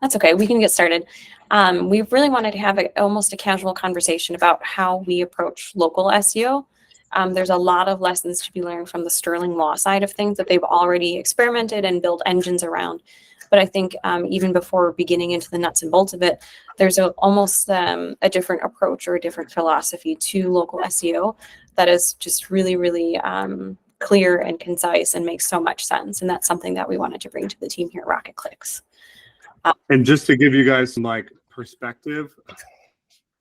That's okay. We can get started. We really wanted to have almost a casual conversation about how we approach local SEO. There's a lot of lessons to be learned from the Sterling Law side of things that they've already experimented and built engines around. But I think even before beginning into the nuts and bolts of it, there's almost a different approach or a different philosophy to local SEO that is just really, really clear and concise and makes so much sense. And that's something that we wanted to bring to the team here at Rocket Clicks. And just to give you guys some like perspective,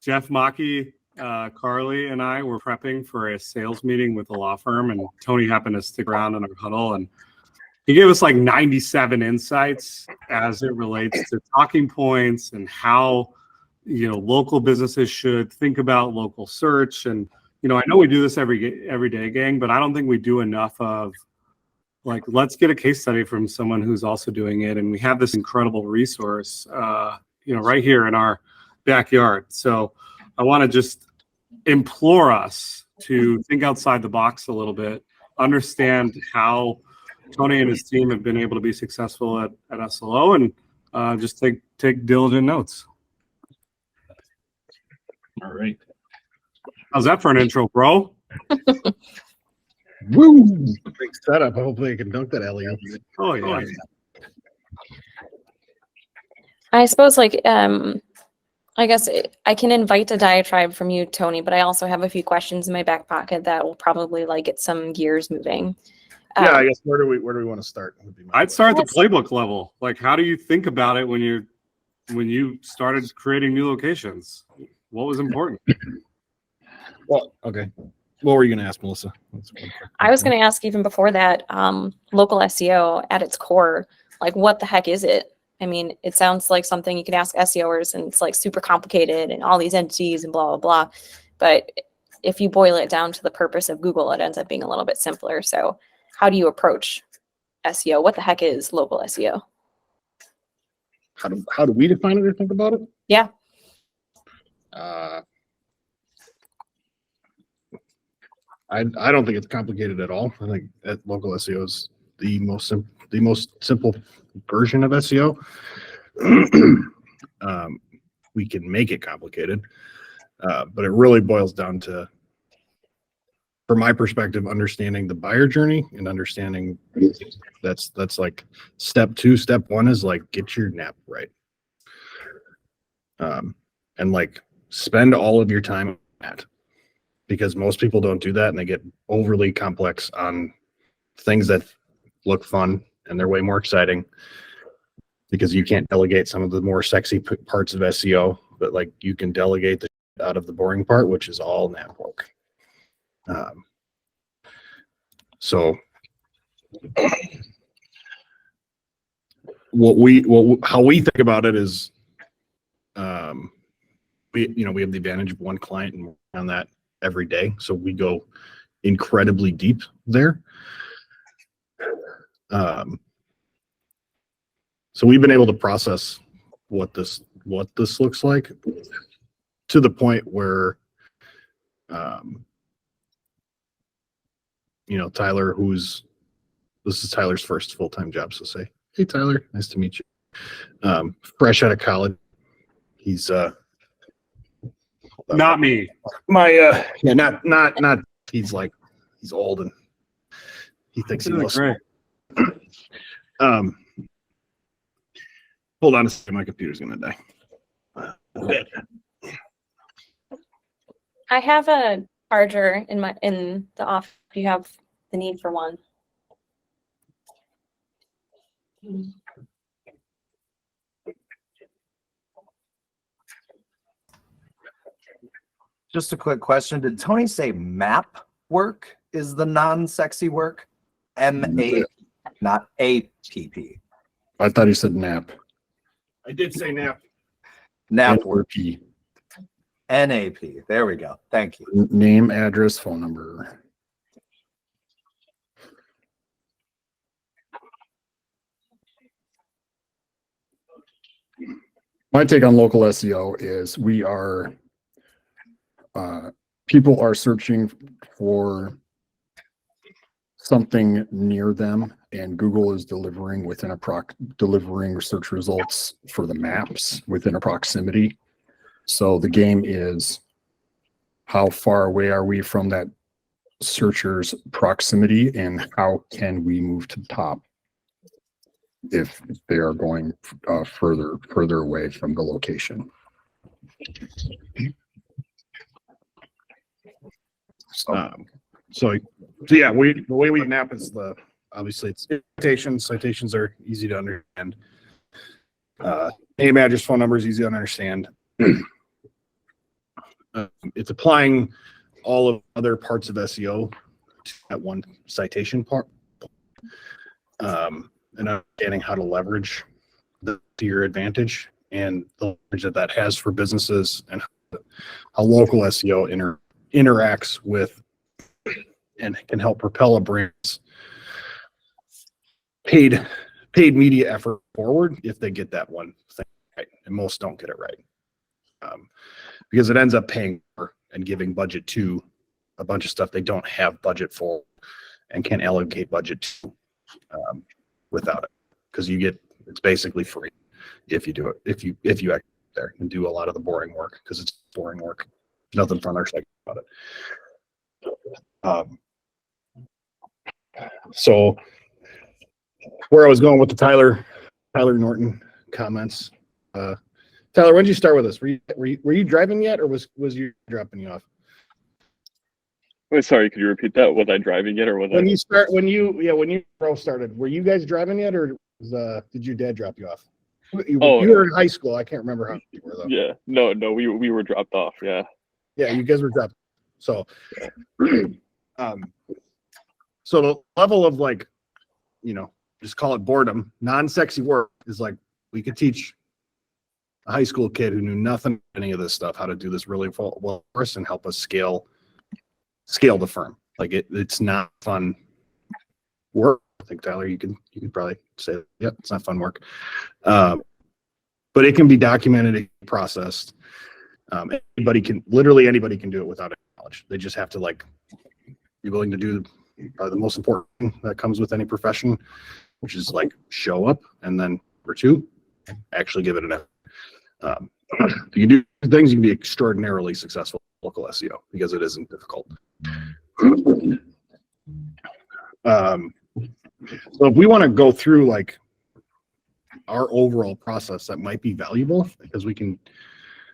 Jeff Mackey, Carly, and I were prepping for a sales meeting with a law firm, and Tony happened to stick around in our huddle, and he gave us like 97 insights as it relates to talking points and how, you know, local businesses should think about local search. And, you know, I know we do this every day, gang, but I don't think we do enough of like, let's get a case study from someone who's also doing it. And we have this incredible resource, you know, right here in our backyard. So I want to just implore us to think outside the box a little bit, understand how Tony and his team have been able to be successful at SLO, and just take diligent notes. All right. How's that for an intro, bro? Woo! Big setup. Hopefully I can dunk that alley up. Oh, yeah. I suppose like, I guess I can invite a diatribe from you, Tony, but I also have a few questions in my back pocket that will probably like get some gears moving. Yeah, I guess where do we want to start? I'd start at the playbook level. Like, how do you think about it when you started creating new locations? What was important? Well, okay. What were you going to ask, Melissa? I was going to ask even before that, local SEO at its core, like what the heck is it? I mean, it sounds like something you could ask SEOers and it's like super complicated and all these entities and blah, blah, blah. But if you boil it down to the purpose of Google, it ends up being a little bit simpler. So how do you approach SEO? What the heck is local SEO? How do we define it or think about it? Yeah. I don't think it's complicated at all. I think that local SEO is the most simple version of SEO. We can make it complicated, but it really boils down to, from my perspective, understanding the buyer journey and understanding that's like step two. Step one is like get your NAP right, and like spend all of your time on that, because most people don't do that and they get overly complex on things that look fun and they're way more exciting because you can't delegate some of the more sexy parts of SEO, but like you can delegate the out of the boring part, which is all NAP work. So how we think about it is, we have the advantage of one client and we're on that every day. So we go incredibly deep there. So we've been able to process what this looks like to the point where, Tyler, this is Tyler's first full-time job. So say, hey, Tyler, nice to meet you. Fresh out of college. He's, not me. Not. He's old and he thinks he knows. Great. Hold on a second. My computer's gonna die. I have a charger in the office. If you have the need for one. Just a quick question. Did Tony say map work is the non-sexy work? M-A, not A-P-P. I thought he said NAP. I did say NAP. NAP work. N-A-P. N-A-P. There we go. Thank you. Name, address, phone number. My take on local SEO is people are searching for something near them and Google is delivering delivering search results for the maps within a proximity. So the game is, how far away are we from that searcher's proximity, and how can we move to the top if they are going further away from the location. So yeah, the way we map is obviously it's citations. Citations are easy to understand. Name, address, phone number is easy to understand. It's applying all of other parts of SEO to that one citation part, and understanding how to leverage to your advantage and the leverage that has for businesses, and how local SEO interacts with and can help propel a brand's paid media effort forward if they get that one thing right. And most don't get it right, because it ends up paying for and giving budget to a bunch of stuff they don't have budget for and can't allocate budget to without it, because it's basically free if you do it, if you actually there and do a lot of the boring work, because it's boring work. Nothing fun or second about it. So where I was going with the Tyler Norton comments, Tyler, when did you start with us? Were you driving yet, or was you dropping you off? Wait, sorry, could you repeat that? Was I driving yet, or was when you first started, were you guys driving yet, or did your dad drop you off? You were in high school. I can't remember how you were though. Yeah, no, we were dropped off. Yeah, you guys were dropped. So, so the level of just call it boredom, non-sexy work is like we could teach a high school kid who knew nothing any of this stuff how to do this really well for us and help us scale the firm. Like it's not fun work. I think Tyler, you could probably say, yep, it's not fun work. But it can be documented and processed. Anybody can do it without any knowledge. They just have to be willing to do the most important thing that comes with any profession, which is show up, and then number two, actually give it an effort. If you do things, you can be extraordinarily successful in local SEO because it isn't difficult. So if we want to go through our overall process, that might be valuable, because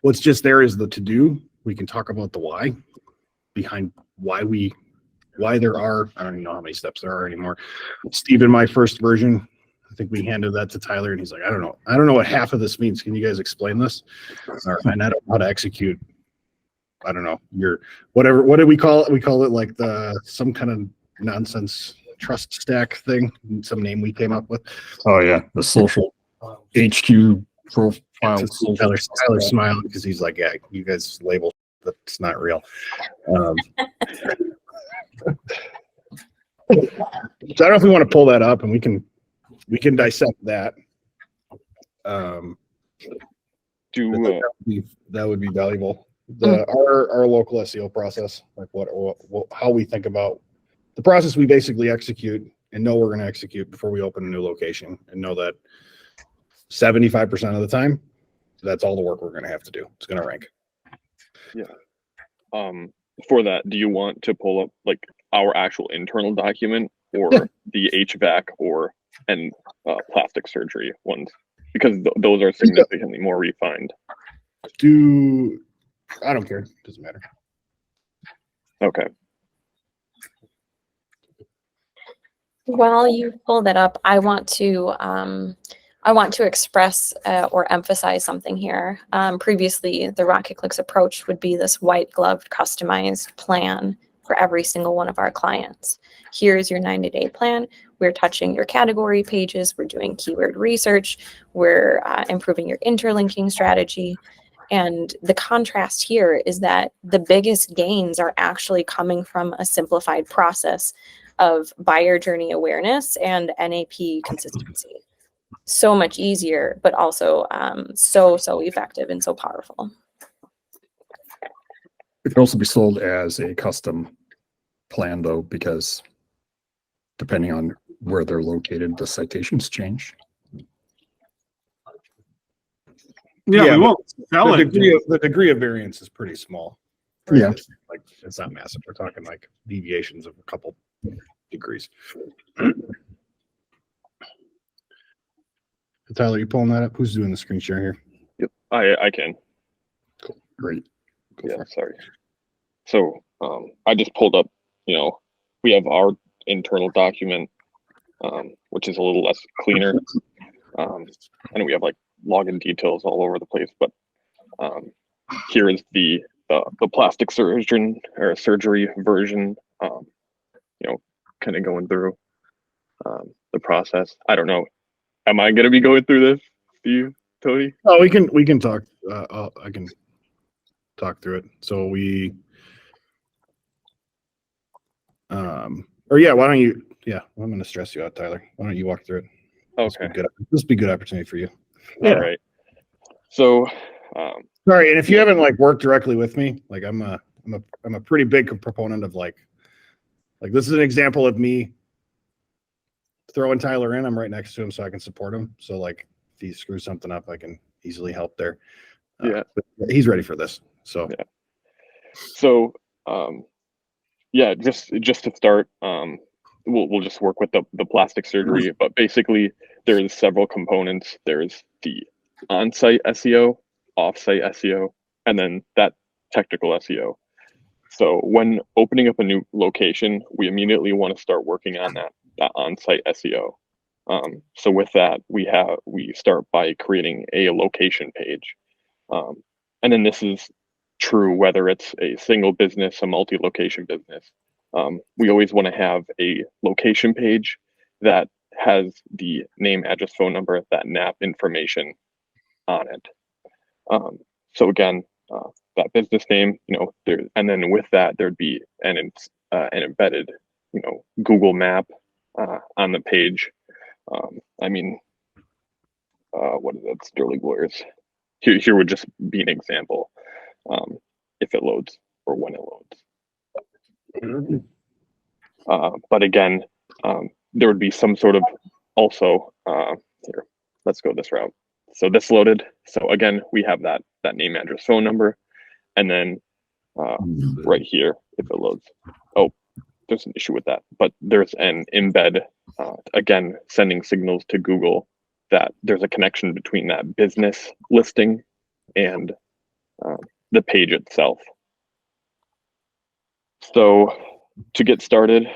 what's just there is the to-do. We can talk about the why behind why there are, I don't even know how many steps there are anymore. Steve, in my first version, I think we handed that to Tyler, and he's like, I don't know what half of this means. Can you guys explain this? Or, and I don't know how to execute. I don't know. Whatever. What did we call it? We call it some kind of nonsense trust stack thing. Some name we came up with. Oh yeah, the social HQ profile. Tyler smiled because he's like, yeah, you guys label that's not real. So I don't know if we want to pull that up, and we can dissect that. That would be valuable. Our local SEO process, how we think about the process we basically execute and know we're going to execute before we open a new location, and know that 75% of the time, that's all the work we're going to have to do. It's going to rank. Yeah. For that, do you want to pull up our actual internal document, or the HVAC and plastic surgery ones? Because those are significantly more refined. I don't care. Doesn't matter. Okay. While you pull that up, I want to express or emphasize something here. Previously, the Rocket Clicks approach would be this white gloved customized plan for every single one of our clients. Here's your 90-day plan. We're touching your category pages. We're doing keyword research. We're improving your interlinking strategy. And the contrast here is that the biggest gains are actually coming from a simplified process of buyer journey awareness and NAP consistency. So much easier, but also so effective and so powerful. It can also be sold as a custom plan, though, because depending on where they're located, the citations change. Yeah, Yeah, we won't sell it. The degree of variance is pretty small. Yeah. It's not massive. We're talking like deviations of a couple degrees. Tyler, you pulling that up? Who's doing the screen share here? Yep, I can. Great. Go Yeah, for it. sorry. So I just pulled up, we have our internal document, which is a little less cleaner. And we have like login details all over the place, but here is the plastic surgeon or surgery version, kind of going through the process. I don't know. Am I going to be going through this, Steve, Tony? Oh, we can talk. I can talk through it. So why don't you? Yeah, I'm going to stress you out, Tyler. Why don't you walk through it? Okay. This be a good opportunity for you. All right. So, Sorry, and if you haven't like worked directly with me, like I'm a pretty big proponent of like this is an example of me throwing Tyler in. I'm right next to him so I can support him. So like if he screws something up, I can easily help there. Yeah. But he's ready for this. So yeah. So just to start, we'll just work with the plastic surgery, but basically there's several components. There's the on-site SEO, off-site SEO, and then that technical SEO. So when opening up a new location, we immediately want to start working on that on-site SEO. So with that, we start by creating a location page. And then this is true whether it's a single business, a multi-location business. We always want to have a location page that has the name, address, phone number, that NAP information on it. So again, that business name, and then with that there'd be an embedded, Google map on the page. What is that? Sterling Lawyers. Here would just be an example, if it loads or when it loads. But again, there would be some sort of also here. Let's go this route. So this loaded. So again, we have that name, address, phone number, and then right here, if it loads. Oh, there's an issue with that, but there's an embed, again, sending signals to Google that there's a connection between that business listing and the page itself. So to get started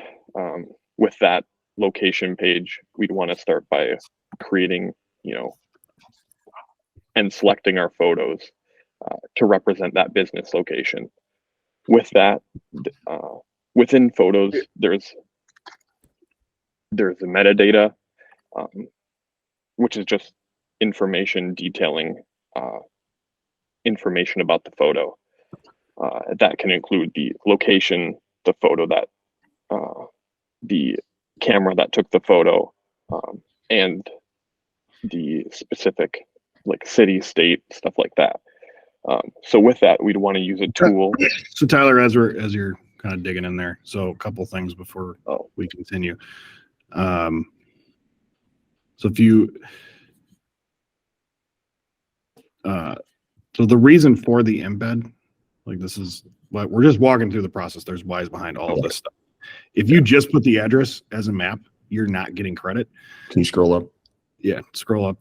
with that location page, we'd want to start by creating, and selecting our photos to represent that business location. With that, within photos, there's the metadata, which is just information detailing information about the photo. That can include the location, the photo that, the camera that took the photo, and the specific like city, state, stuff like that. So with that, we'd want to use a tool. So Tyler, as you're kind of digging in there, so a couple things before we continue. So if you, so the reason for the embed, like this is what we're just walking through the process. There's whys behind all of this stuff. If you just put the address as a map, you're not getting credit. Can you scroll up? Yeah, scroll up.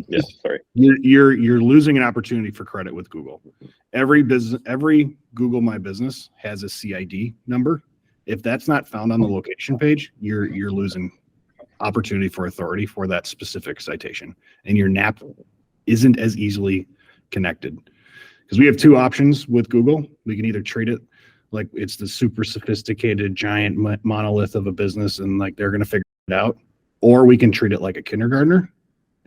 Yeah, sorry. You're losing an opportunity for credit with Google. Every Google My Business has a CID number. If that's not found on the location page, you're losing opportunity for authority for that specific citation, and your NAP isn't as easily connected. Because we have two options with Google. We can either treat it like it's the super sophisticated giant monolith of a business and like they're going to figure it out, or we can treat it like a kindergartner,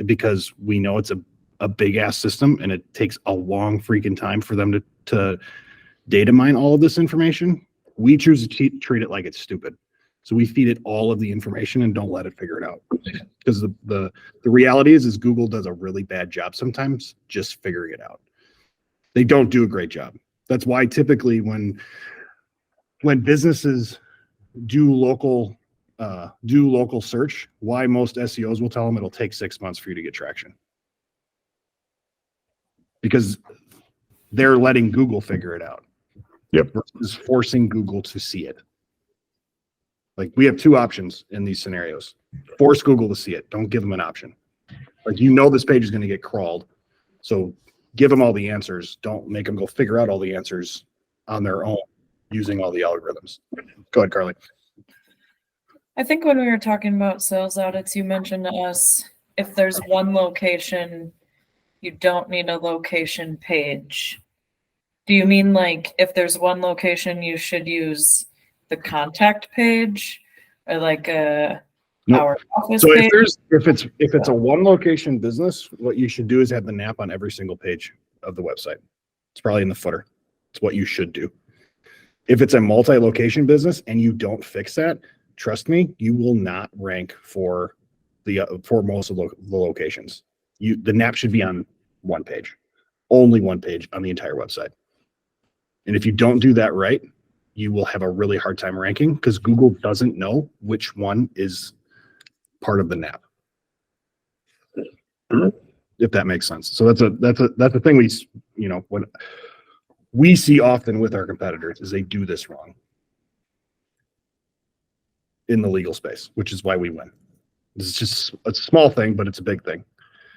because we know it's a big ass system and it takes a long freaking time for them to data mine all of this information. We choose to treat it like it's stupid. So we feed it all of the information and don't let it figure it out. Because the reality is Google does a really bad job sometimes just figuring it out. They don't do a great job. That's why typically when businesses do local do local search, why most SEOs will tell them it'll take 6 months for you to get traction. Because they're letting Google figure it out. Yep. Versus forcing Google to see it. Like, we have two options in these scenarios. Force Google to see it. Don't give them an option. Like, this page is going to get crawled. So give them all the answers. Don't make them go figure out all the answers on their own using all the algorithms. Go ahead, Carly. I think when we were talking about sales audits, you mentioned to us if there's one location, you don't need a location page. Do you mean like if there's one location, you should use the contact page or like our office So page? if it's a one location business, what you should do is have the NAP on every single page of the website. It's probably in the footer. It's what you should do. If it's a multi-location business and you don't fix that, trust me, you will not rank for most of the locations. The NAP should be on one page, only one page on the entire website. And if you don't do that right, you will have a really hard time ranking because Google doesn't know which one is part of the NAP. If that makes sense. So that's a thing when we see often with our competitors is they do this wrong in the legal space, which is why we win. This is just a small thing, but it's a big thing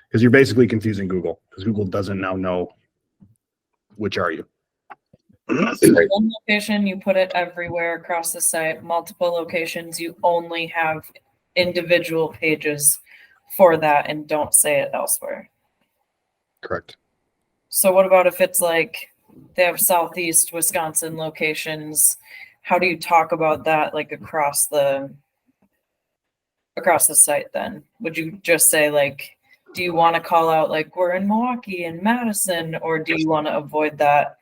because you're basically confusing Google because Google doesn't now know which are you. One location, you put it everywhere across the site. Multiple locations, you only have individual pages for that and don't say it elsewhere. Correct. So what about if it's like they have Southeast Wisconsin locations? How do you talk about that like across the site then? Would you just say like, do you want to call out like we're in Milwaukee and Madison, or do you want to avoid that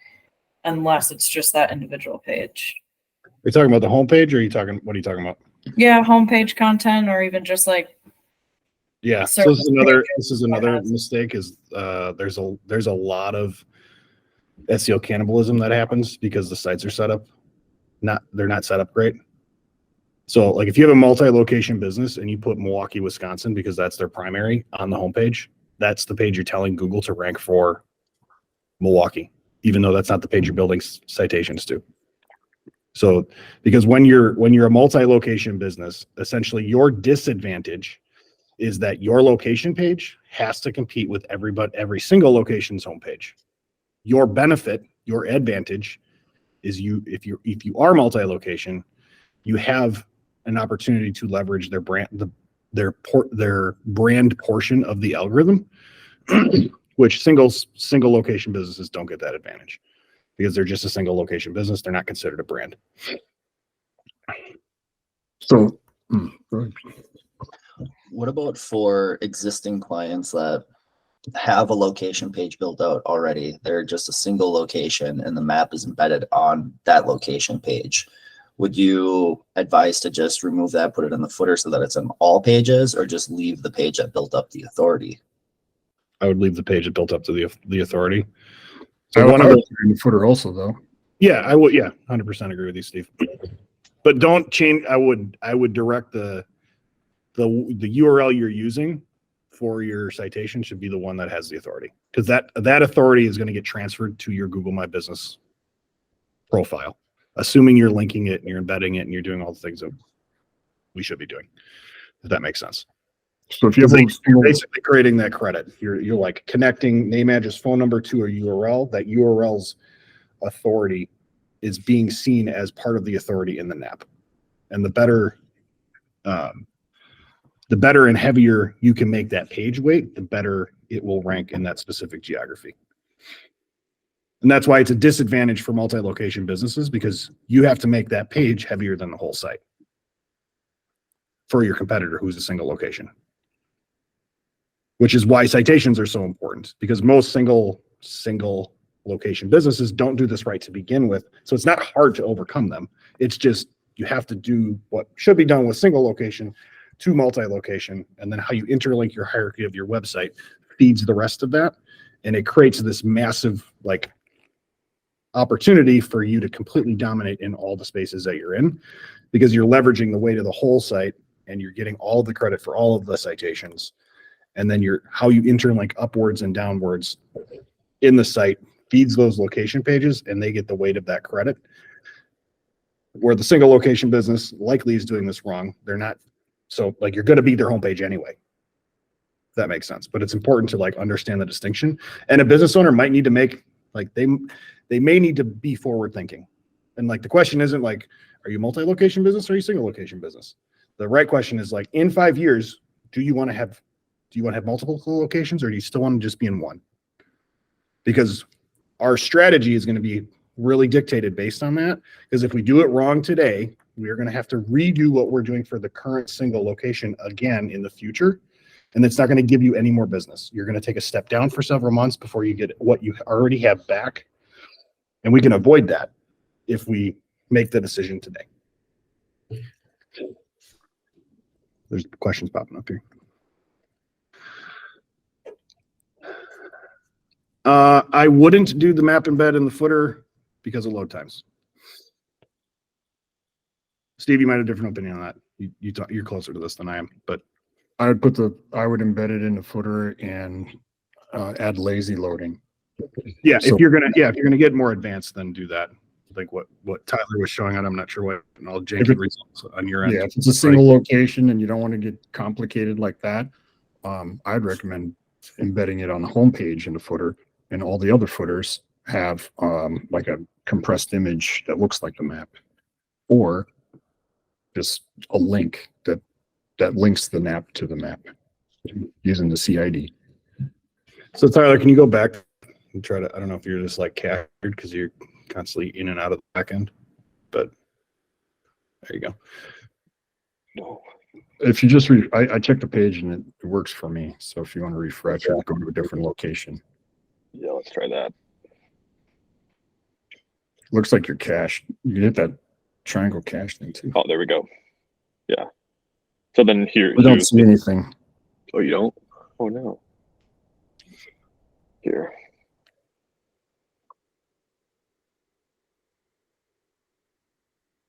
unless it's just that individual page? Are you talking about the homepage or what are you talking about? Yeah, homepage content or even just like Yeah. So this is another mistake is there's a lot of SEO cannibalism that happens because the sites are set up. They're not set up great. So like if you have a multi-location business and you put Milwaukee, Wisconsin, because that's their primary on the homepage, that's the page you're telling Google to rank for Milwaukee, even though that's not the page you're building citations to. So because when you're a multi-location business, essentially your disadvantage is that your location page has to compete with every single location's homepage. Your benefit, your advantage is if you are multi-location, you have an opportunity to leverage their brand, their brand portion of the algorithm, which single location businesses don't get that advantage because they're just a single location business. They're not considered a brand. So, what about for existing clients that have a location page built out already? They're just a single location and the map is embedded on that location page. Would you advise to just remove that, put it in the footer so that it's on all pages, or just leave the page that built up the authority? I would leave the page that built up to the authority. So So one of those in the footer also though. Yeah, I would. Yeah, 100% agree with you, Steve. But don't change. I would direct the URL you're using for your citation should be the one that has the authority, because that authority is going to get transferred to your Google My Business profile, assuming you're linking it and you're embedding it and you're doing all the things that we should be doing, if that makes sense. So if you have You're basically creating that credit. You're like connecting name, address, phone number to a URL. That URL's authority is being seen as part of the authority in the NAP. And the better and heavier you can make that page weight, the better it will rank in that specific geography. And that's why it's a disadvantage for multi-location businesses, because you have to make that page heavier than the whole site for your competitor who's a single location. Which is why citations are so important, because most single location businesses don't do this right to begin with. So it's not hard to overcome them. It's just you have to do what should be done with single location to multi-location, and then how you interlink your hierarchy of your website feeds the rest of that. And it creates this massive like opportunity for you to completely dominate in all the spaces that you're in, because you're leveraging the weight of the whole site and you're getting all the credit for all of the citations. And then how you interlink upwards and downwards in the site feeds those location pages, and they get the weight of that credit. Where the single location business likely is doing this wrong. They're not. So like, you're going to be their homepage anyway. That makes sense. But it's important to like understand the distinction. And a business owner might need to make, like, they may need to be forward thinking. And like, the question isn't like, are you multi-location business or are you single location business? The right question is like, in 5 years, do you want to have multiple locations, or do you still want to just be in one? Because our strategy is going to be really dictated based on that. Because if we do it wrong today, we are going to have to redo what we're doing for the current single location again in the future. And it's not going to give you any more business. You're going to take a step down for several months before you get what you already have back. And we can avoid that if we make the decision today. There's questions popping up here. I wouldn't do the map embed in the footer because of load times. Steve, you might have a different opinion on that. You're closer to this than I am, but I would embed it in the footer and add lazy loading. yeah, So- if you're gonna get more advanced, then do that. Like what Tyler was showing on, I'm not sure what all janky results on your end. Yeah, if it's a single location and you don't want to get complicated like that, I'd recommend embedding it on the homepage in the footer, and all the other footers have like a compressed image that looks like the map, or just a link that links the map to the map using the CID. So Tyler, can you go back and try to, I don't know if you're just like captured because you're constantly in and out of the back end, but there you go. No. If you just I checked the page and it works for me. So if you want to refresh or go to a different location, Yeah, let's try that. looks like you're cached. You hit that triangle cache thing too. Oh, there we go. Yeah. So then here, We don't see anything. oh, you don't? Oh no. Here.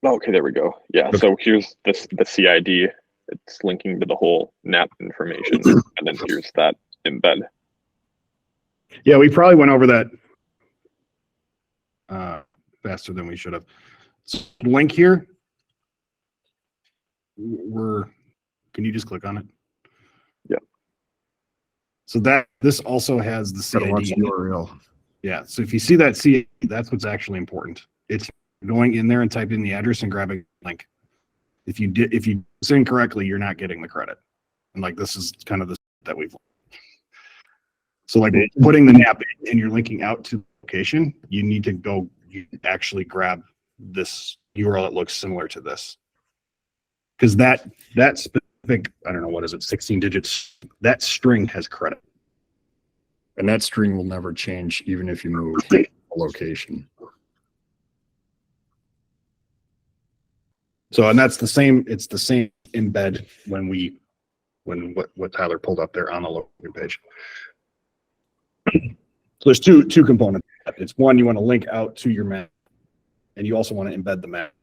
Okay, there we go. Yeah, so here's the CID. It's linking to the whole NAP information, and then here's that embed. Yeah, we probably went over that faster than we should have. So link here. Can you just click on it? Yeah. So this also has the Gotta watch CID. the URL. Yeah. So if you see that CID, that's what's actually important. It's going in there and typing the address and grabbing a link. If you do this incorrectly, you're not getting the credit. And like, this is kind of the that we've. So like putting the NAP in and you're linking out to the location, you need to you actually grab this URL that looks similar to this. Because that specific, I don't know, what is it, 16 digits, that string has credit. And that string will never change even if you move a location. So, and that's the same, it's the same embed when what Tyler pulled up there on the local page. So there's two components. It's one, you want to link out to your map, and you also want to embed the map,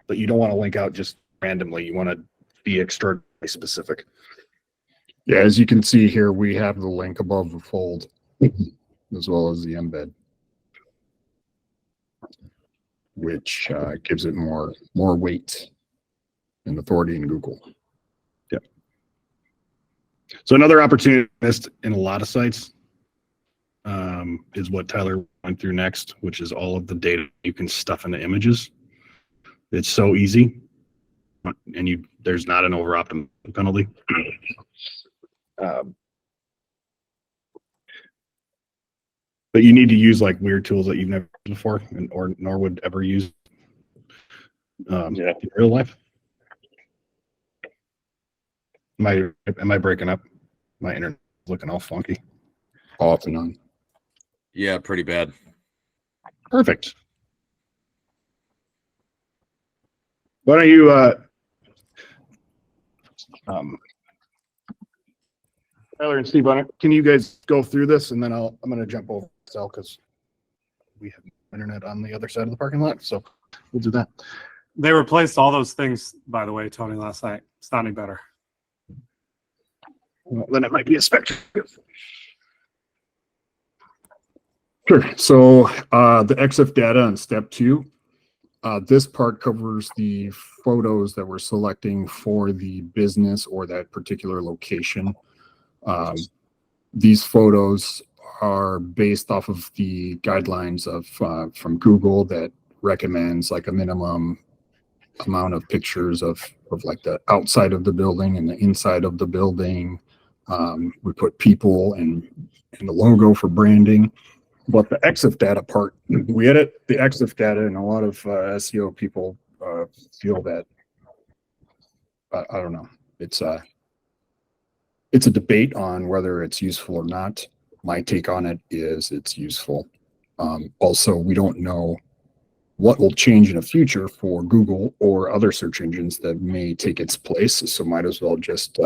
but you don't want to link out just randomly. You want to be extraordinarily specific. Yeah, as you can see here, we have the link above the fold as well as the embed, which gives it more weight and authority in Google. Yep. So another opportunity missed in a lot of sites is what Tyler went through next, which is all of the data you can stuff into images. It's so easy, and there's not an over-optimization penalty. But you need to use like weird tools that you've never used before, nor would ever use in real life. Am I breaking up? My internet is looking all funky. Off and on. Yeah, pretty bad. Perfect. Why don't you Tyler and Steve, can you guys go through this, and then I'm going to jump over Excel because we have internet on the other side of the parking lot. So we'll do that. They replaced all those things, by the way, Tony, last night. It's not any better. Well, then it might be a spectrum. Sure. So the EXIF data in step 2, this part covers the photos that we're selecting for the business or that particular location. These photos are based off of the guidelines of from Google that recommends like a minimum amount of pictures of like the outside of the building and the inside of the building. We put people and the logo for branding. But the EXIF data part, we edit the EXIF data, and a lot of SEO people feel that I don't know. It's a debate on whether it's useful or not. My take on it is it's useful. Also, we don't know what will change in the future for Google or other search engines that may take its place. So might as well just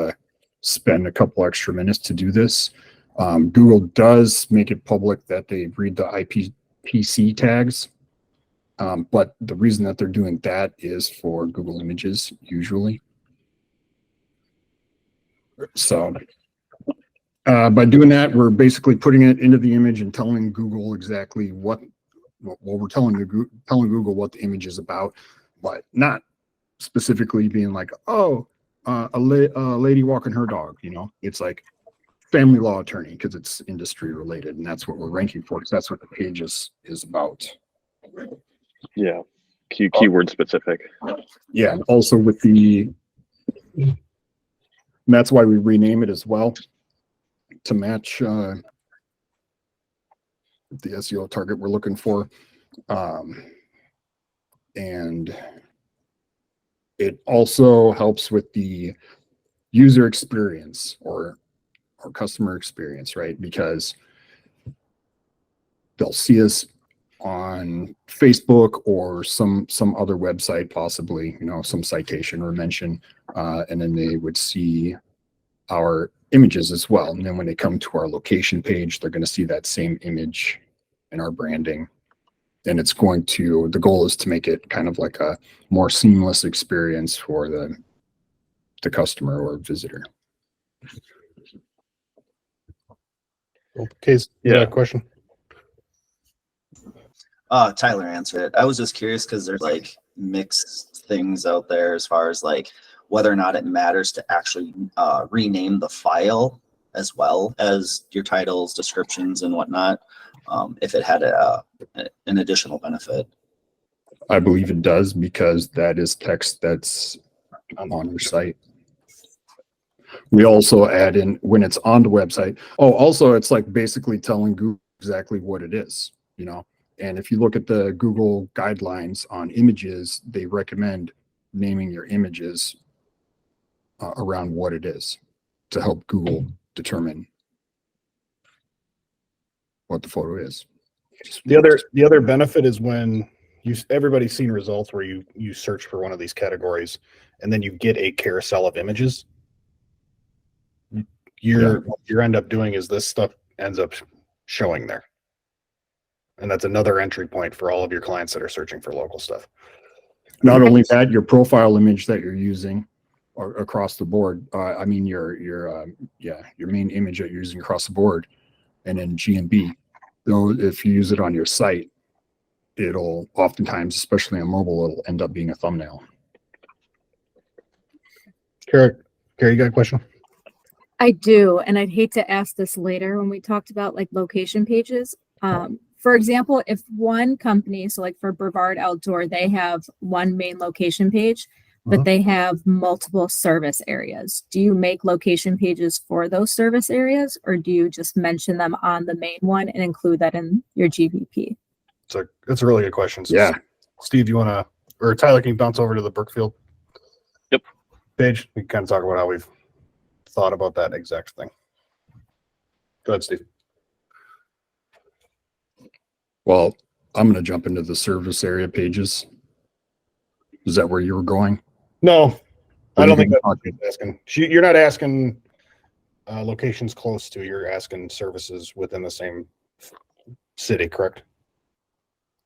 spend a couple extra minutes to do this. Google does make it public that they read the IPPC tags, but the reason that they're doing that is for Google Images usually. So by doing that, we're basically putting it into the image and telling Google exactly what we're telling Google what the image is about, but not specifically being like, oh, a lady walking her dog. You know, it's like family law attorney because it's industry related, and that's what we're ranking for because that's what the page is about. Yeah, keyword specific. Yeah, and also with the, and that's why we rename it as well to match the SEO target we're looking for, and it also helps with the user experience or customer experience, right? Because they'll see us on Facebook or some other website, possibly, you know, some citation or mention, and then they would see our images as well. And then when they come to our location page, they're going to see that same image in our branding. And it's going to, the goal is to make it kind of like a more seamless experience for the customer or visitor. Case, you got a question? Tyler answered it. I was just curious because there's like mixed things out there as far as like whether or not it matters to actually rename the file as well as your titles, descriptions, and whatnot, if it had an additional benefit. I believe it does because that is text that's on your site. We also add in when it's on the website. Oh, also it's like basically telling Google exactly what it is, you know. And if you look at the Google guidelines on images, they recommend naming your images around what it is to help Google determine what the photo is. The other benefit is when everybody's seen results where you search for one of these categories and then you get a carousel of images. What you end up doing is this stuff ends up showing there. And that's another entry point for all of your clients that are searching for local stuff. Not only that, your profile image that you're using or across the board, I mean your main image that you're using across the board, and then GMB. Though if you use it on your site, it'll oftentimes, especially on mobile, it'll end up being a thumbnail. Carrie, you got a question? I do, and I'd hate to ask this later when we talked about like location pages. For example, if one company, so like for Brevard Outdoor, they have one main location page, but they have multiple service areas. Do you make location pages for those service areas, or do you just mention them on the main one and include that in your GBP? That's a really good question. So Yeah. Steve, you want to, or Tyler, can you bounce over to the Brookfield page? We can kind of talk about how we've thought about that exact thing. Go ahead, Steve. Well, I'm going to jump into the service area pages. Is that where you were going? No, I don't think that's Okay. what you're asking. You're not asking locations close to, you're asking services within the same city, correct?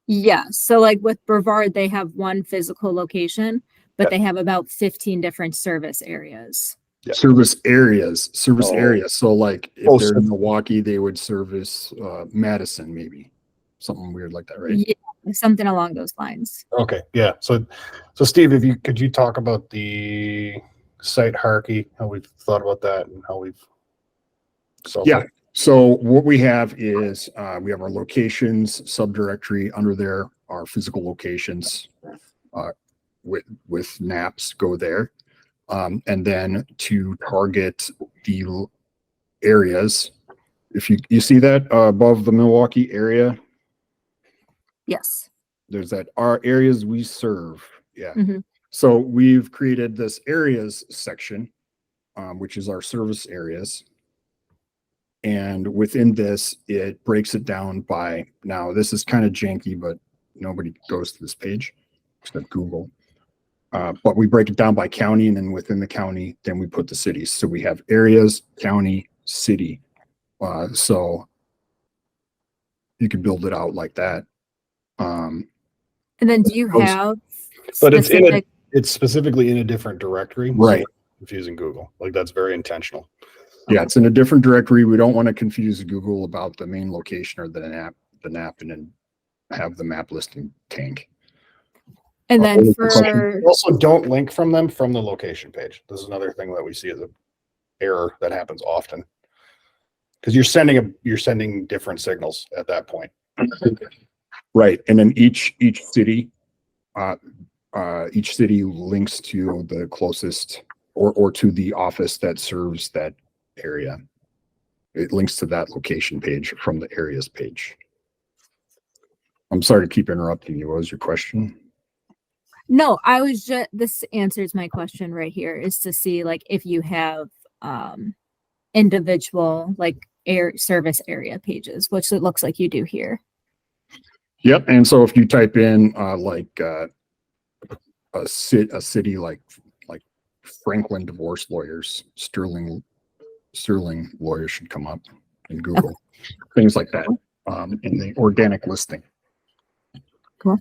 Yeah. So like with Brevard, they have one physical location, but Yeah. they have about 15 different service areas. Yeah. Service areas. Oh. So like if Oh, they're so- in Milwaukee, they would service Madison, maybe something weird like that, right? Yeah, something along those lines. Okay, yeah. So Steve, if you could you talk about the site hierarchy, how we've thought about that and how we've solved Yeah. it? So what we have is we have our locations subdirectory. Under there are physical locations with naps go there. And then to target the areas, if you see that above the Milwaukee area, Yes. there's that our areas we serve. Yeah. Mhm. So we've created this areas section, which is our service areas. And within this, it breaks it down by, now this is kind of janky, but nobody goes to this page except Google. But we break it down by county, and then within the county, then we put the cities. So we have areas, county, city. So you can build it out like that. And then do you Those- have But it's in specific? it's specifically in a different directory. Right. So confusing Google. Like that's very intentional. Yeah, it's in a different directory. We don't want to confuse Google about the main location or the NAP, and then have the map listing tank. And then We for also don't link from them from the location page. This is another thing that we see as an error that happens often. Because you're sending different signals at that point. Right, and then each city links to the closest or to the office that serves that area. It links to that location page from the areas page. I'm sorry to keep interrupting you. What was your question? no, I was just, this answers my question right here, is to see like if you have individual like air service area pages, which it looks like you do here. Yep, and so if you type in a city like Franklin divorce lawyers, Sterling lawyers should come up in Google, things like that, in the organic listing. Cool.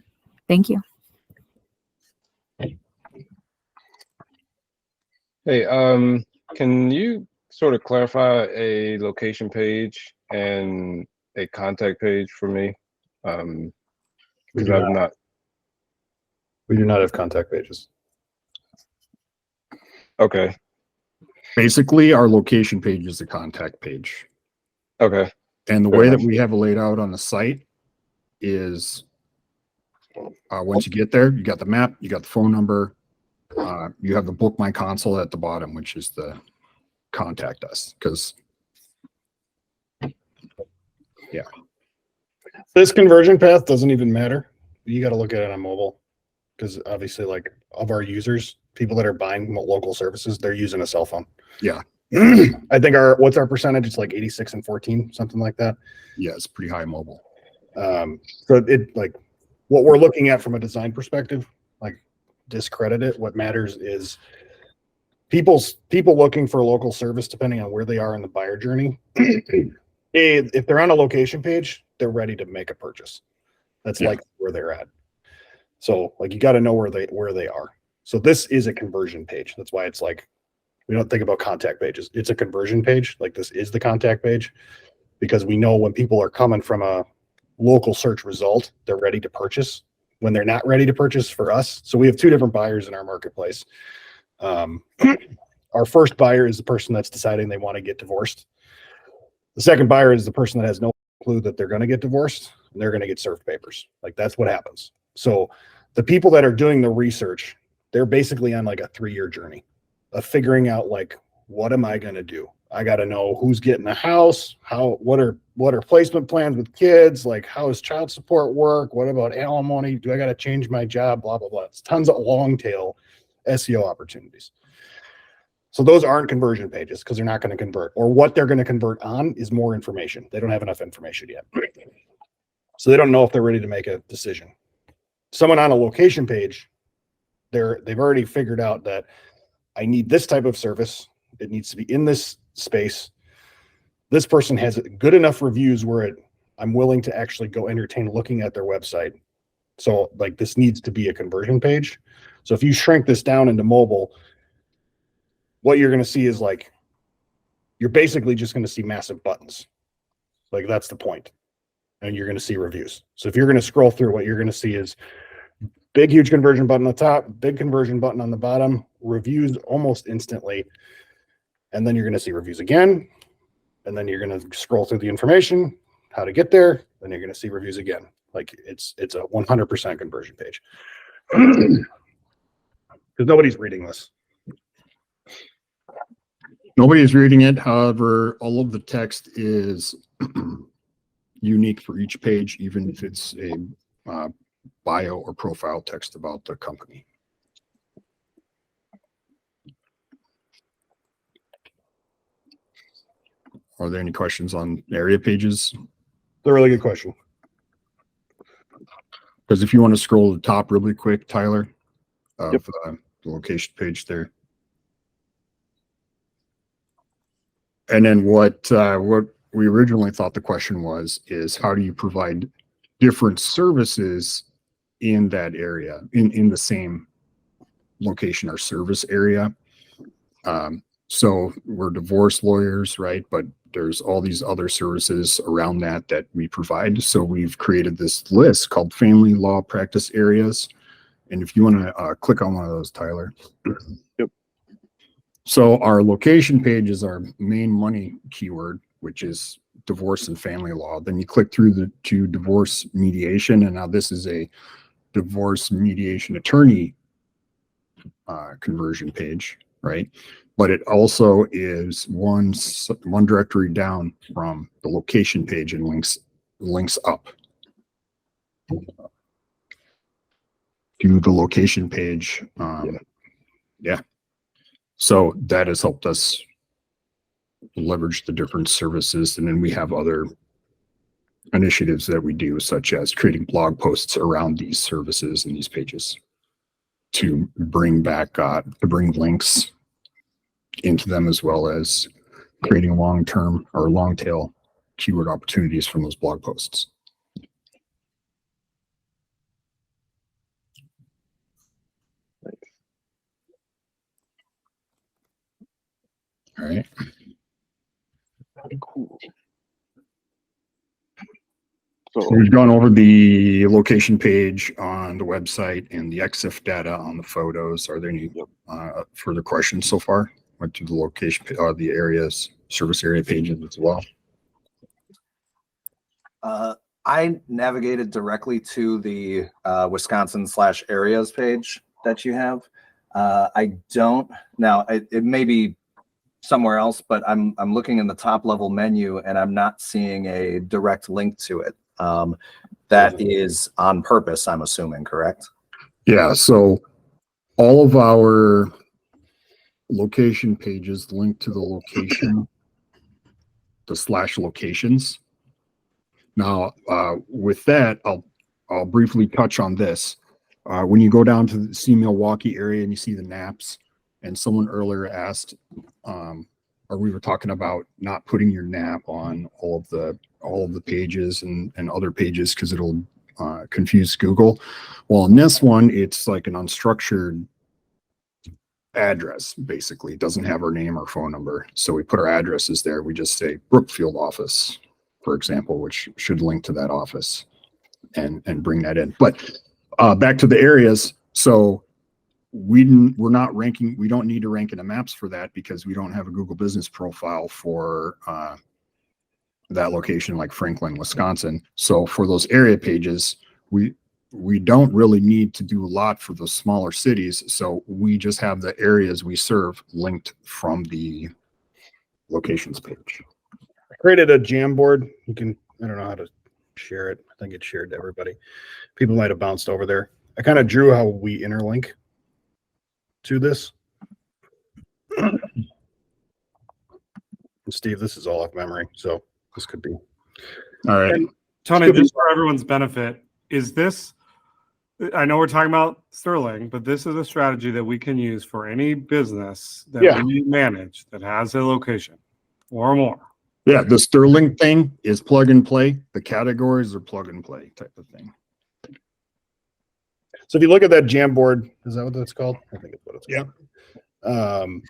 Thank you. Hey, can you sort of clarify a location page and a contact page for me? Because I'm not. We do not have contact pages. Okay. Basically, our location page is the contact page. Okay. And the Fair way that enough. we have it laid out on the site is once you get there, you got the map, you got the phone number, you have the book my console at the bottom, which is the contact us. Because This conversion path doesn't even matter. You got to look at it on mobile because obviously, like of our users, people that are buying local services, they're using a cell phone. Yeah. I think what's our percentage? It's like 86 and 14, something like that. yeah, it's pretty high mobile. So it like what we're looking at from a design perspective, like discredit it. What matters is people looking for local service, depending on where they are in the buyer journey. If they're on a location page, they're ready to make a purchase. That's Yeah. like where they're at. So like you got to know where they are. So this is a conversion page. That's why it's like we don't think about contact pages. It's a conversion page. Like this is the contact page because we know when people are coming from a local search result, they're ready to purchase. When they're not ready to purchase for us. So we have two different buyers in our marketplace. Our first buyer is the person that's deciding they want to get divorced. The second buyer is the person that has no clue that they're going to get divorced and they're going to get served papers. Like that's what happens. So the people that are doing the research, they're basically on like a 3-year journey of figuring out like, what am I going to do? I got to know who's getting a house, what are placement plans with kids? Like how does child support work? What about alimony? Do I got to change my job? Blah, blah, blah. It's tons of long tail SEO opportunities. So those aren't conversion pages because they're not going to convert, or what they're going to convert on is more information. They don't have enough information yet. So they don't know if they're ready to make a decision. Someone on a location page, they've already figured out that I need this type of service. It needs to be in this space. This person has good enough reviews where I'm willing to actually go entertain looking at their website So like this needs to be a conversion page. So if you shrink this down into mobile, what you're going to see is like, you're basically just going to see massive buttons. Like that's the point. And you're going to see reviews. So if you're going to scroll through, what you're going to see is big, huge conversion button on the top, big conversion button on the bottom, reviews almost instantly. And then you're going to see reviews again. And then you're going to scroll through the information, how to get there. Then you're going to see reviews again. Like it's a 100% conversion page. Because nobody's reading this. Nobody's reading it. However, all of the text is unique for each page, even if it's a bio or profile text about the company. Are there any questions on area pages? It's a really good question. Because if you want to scroll to the top really quick, Tyler, of Yep. the location page there. And then what we originally thought the question was is how do you provide different services in that area, in the same location or service area? So we're divorce lawyers, right? But there's all these other services around that we provide. So we've created this list called Family Law Practice Areas. And if you want to click on one of those, Tyler. Yep. So our location page is our main money keyword, which is divorce and family law. Then you click through to divorce mediation. And now this is a divorce mediation attorney conversion page, right? But it also is one directory down from the location page and links up to the location page. Yeah. So that has helped us leverage the different services. And then we have other initiatives that we do, such as creating blog posts around these services and these pages to bring back, to bring links into them, as well as creating long-term or long-tail keyword opportunities from those blog posts. All right. Cool. So we've gone over the location page on the website and the EXIF data on the photos. Are there any further questions so far? Went to the location, the areas, service area pages as well. I navigated directly to the Wisconsin/areas page that you have. I don't now. It may be somewhere else, but I'm looking in the top level menu and I'm not seeing a direct link to it. That is on purpose, I'm assuming, correct? Yeah. So all of our location pages link to the location, the /locations. Now, with that, I'll briefly touch on this. When you go down to see Milwaukee area and you see the NAPs, and someone earlier asked, or we were talking about not putting your NAP on all of the pages and other pages because it'll confuse Google. Well, in this one, it's like an unstructured address, basically. It doesn't have our name or phone number. So we put our addresses there. We just say Brookfield office, for example, which should link to that office and bring that in. But back to the areas. So we're not ranking. We don't need to rank in the maps for that because we don't have a Google business profile for that location like Franklin, Wisconsin. So for those area pages, we don't really need to do a lot for those smaller cities. So we just have the areas we serve linked from the locations page. I created a Jamboard. You can, I don't know how to share it. I think it's shared to everybody. People might have bounced over there. I kind of drew how we interlink to this. Steve, this is all off memory, so this could be. All right. And Tony, just for everyone's benefit, is this, I know we're talking about Sterling, but this is a strategy that we can use for any business that we manage that has a location or more. Yeah, the Sterling thing is plug and play. The categories are plug and play type of thing. So if you look at that Jamboard, is that what that's called? I think it's what it's called.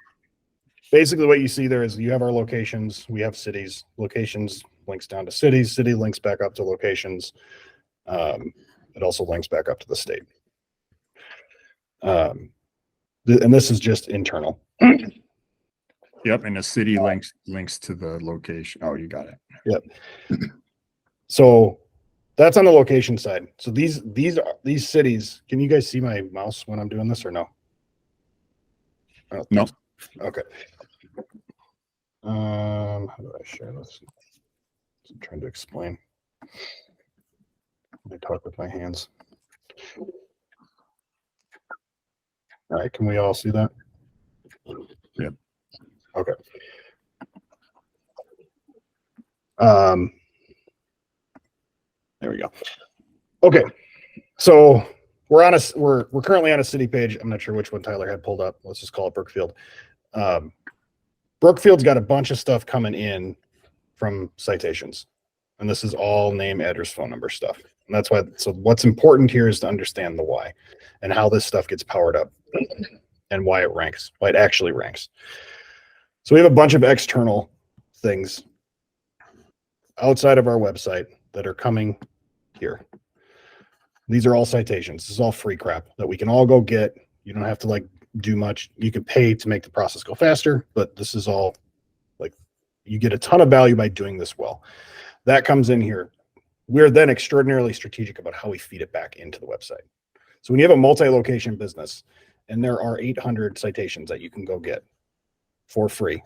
Basically what you see there is you have our locations, we have cities, locations links down to cities, city links back up to locations. It also links back up to the state. And this is just internal. Yep, and the city links to the location. Oh, you got it. Yep. So that's on the location side. So these cities, can you guys see my mouse when I'm doing this or no? No. Okay. How do I share this? I'm trying to explain. I talk with my hands. All right, can we all see that? Yep. Okay. There we go. Okay. So we're currently on a city page. I'm not sure which one Tyler had pulled up. Let's just call it Brookfield. Brookfield's got a bunch of stuff coming in from citations. And this is all name, address, phone number stuff. And that's why, so what's important here is to understand the why and how this stuff gets powered up and why it ranks, why it actually ranks. So we have a bunch of external things outside of our website that are coming here. These are all citations. This is all free crap that we can all go get. You don't have to like do much. You can pay to make the process go faster, but this is all like, you get a ton of value by doing this well. That comes in here. We're then extraordinarily strategic about how we feed it back into the website. So when you have a multi-location business and there are 800 citations that you can go get for free,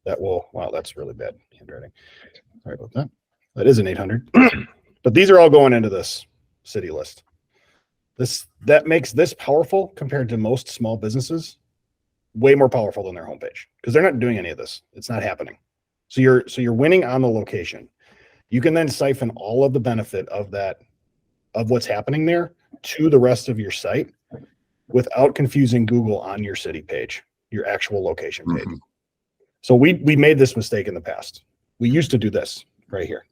that will, wow, that's really bad handwriting. Sorry about that. That is an 800. But these are all going into this city list. That makes this powerful compared to most small businesses, way more powerful than their homepage because they're not doing any of this. It's not happening. So you're winning on the location. You can then siphon all of the benefit of that, of what's happening there to the rest of your site without confusing Google on your city page, your actual location page. Mm-hmm. So we made this mistake in the past. We used to do this right here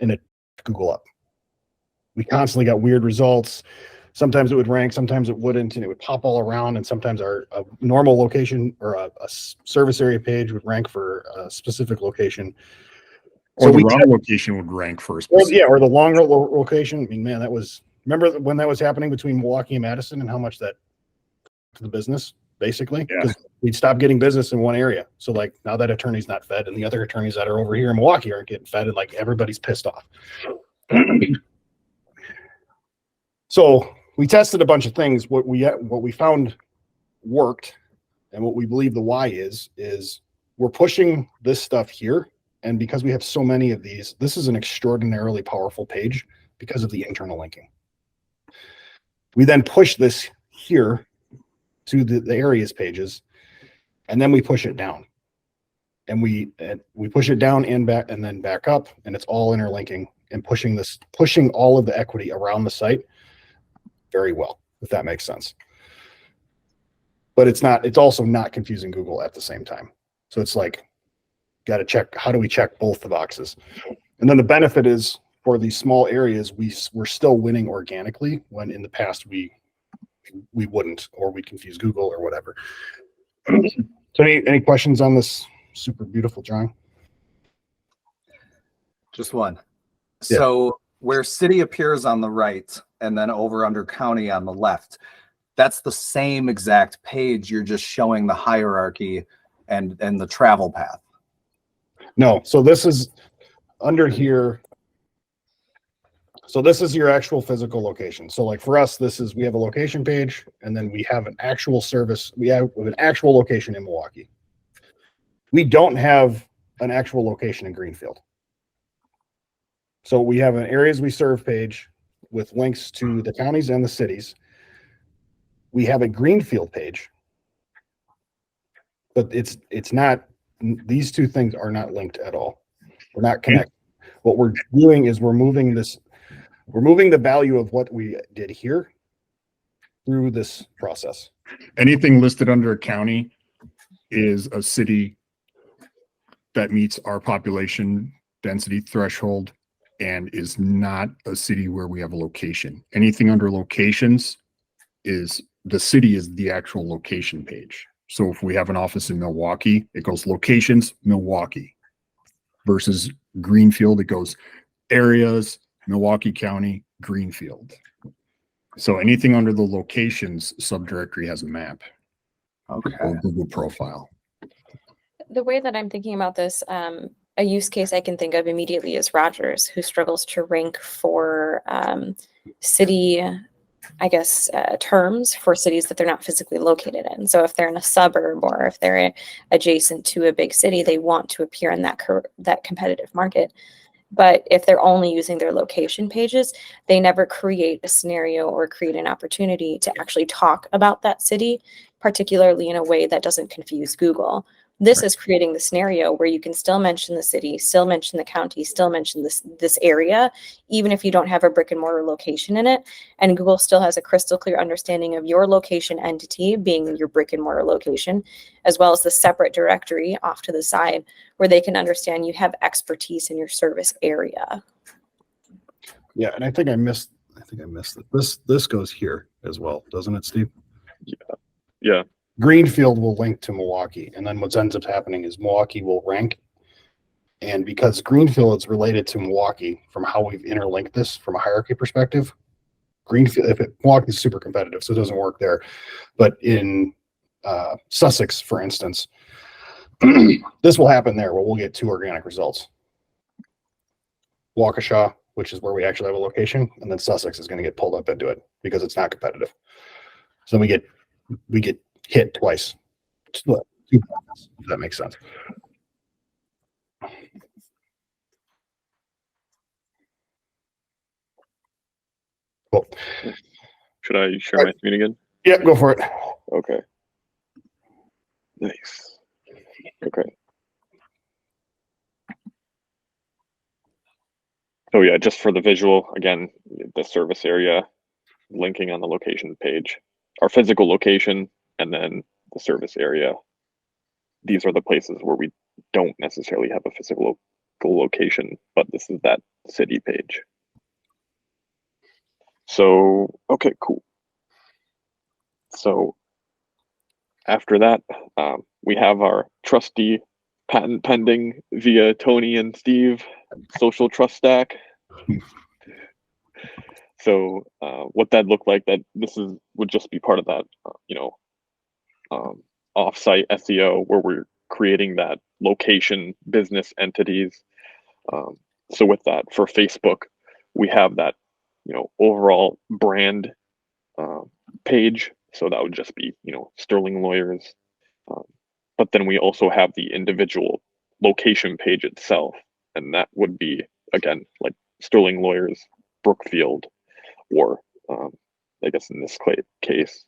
in a Google up. We constantly got weird results. Sometimes it would rank, sometimes it wouldn't, and it would pop all around. And sometimes a normal location or a service area page would rank for a specific location. Or the wrong location would rank first. Yeah, or the long location. I mean, man, remember when that was happening between Milwaukee and Madison and how much that to the business, basically? Because we'd stop getting business in one area. So like now that attorney's not fed and the other attorneys that are over here in Milwaukee aren't getting fed and like everybody's pissed off. So we tested a bunch of things. What we found worked and what we believe the why is we're pushing this stuff here. And because we have so many of these, this is an extraordinarily powerful page because of the internal linking. We then push this here to the areas pages, and then we push it down. And we push it down and back and then back up, and it's all interlinking and pushing all of the equity around the site very well, if that makes sense. But it's also not confusing Google at the same time. So it's like, got to check, how do we check both the boxes? And then the benefit is for these small areas, we're still winning organically when in the past we wouldn't, or we confuse Google or whatever. So any questions on this super beautiful drawing? Just one. Yeah. So where city appears on the right and then over under county on the left, that's the same exact page. You're just showing the hierarchy and the travel path. No, so this is under here. So this is your actual physical location. So like for us, we have a location page and then we have an actual service. We have an actual location in Milwaukee. We don't have an actual location in Greenfield. So we have an areas we serve page with links to the counties and the cities. We have a Greenfield page, but it's not, these two things are not linked at all. We're not connected. What we're doing is we're moving the value of what we did here through this process. Anything listed under a county is a city that meets our population density threshold and is not a city where we have a location. Anything under locations is the city is the actual location page. So if we have an office in Milwaukee, it goes locations, Milwaukee, versus Greenfield, it goes areas, Milwaukee County, Greenfield. So anything under the locations subdirectory has a map. Okay. Or Google profile. The way that I'm thinking about this, a use case I can think of immediately is Rogers, who struggles to rank for city, I guess, terms for cities that they're not physically located in. So if they're in a suburb or if they're adjacent to a big city, they want to appear in that competitive market. But if they're only using their location pages, they never create a scenario or create an opportunity to actually talk about that city, particularly in a way that doesn't confuse Google. This is creating the scenario where you can still mention the city, still mention the county, still mention this area, even if you don't have a brick and mortar location in it. And Google still has a crystal clear understanding of your location entity being your brick and mortar location, as well as the separate directory off to the side where they can understand you have expertise in your service area. Yeah, and I think I missed it. This goes here as well, doesn't it, Steve? Yeah. Greenfield will link to Milwaukee, and then what ends up happening is Milwaukee will rank. And because Greenfield is related to Milwaukee, from how we've interlinked this from a hierarchy perspective, Greenfield, Milwaukee is super competitive, so it doesn't work there. But in Sussex, for instance, this will happen there where we'll get 2 organic results. Waukesha, which is where we actually have a location, and then Sussex is going to get pulled up into it because it's not competitive. So we get hit twice. 2 points, if that makes sense. Cool. Should I share my screen again? Yeah, go for it. Okay. Nice. Okay. So yeah, just for the visual, again, the service area linking on the location page, our physical location, and then the service area. These are the places where we don't necessarily have a physical location, but this is that city page. So, okay, cool. So after that, we have our trusty patent pending via Tony and Steve social trust stack. So what that looked like, that this would just be part of that, offsite SEO where we're creating that location business entities. So with that, for Facebook, we have that, overall brand page. So that would just be, Sterling Lawyers. But then we also have the individual location page itself. And that would be, again, like Sterling Lawyers, Brookfield, or I guess in this case,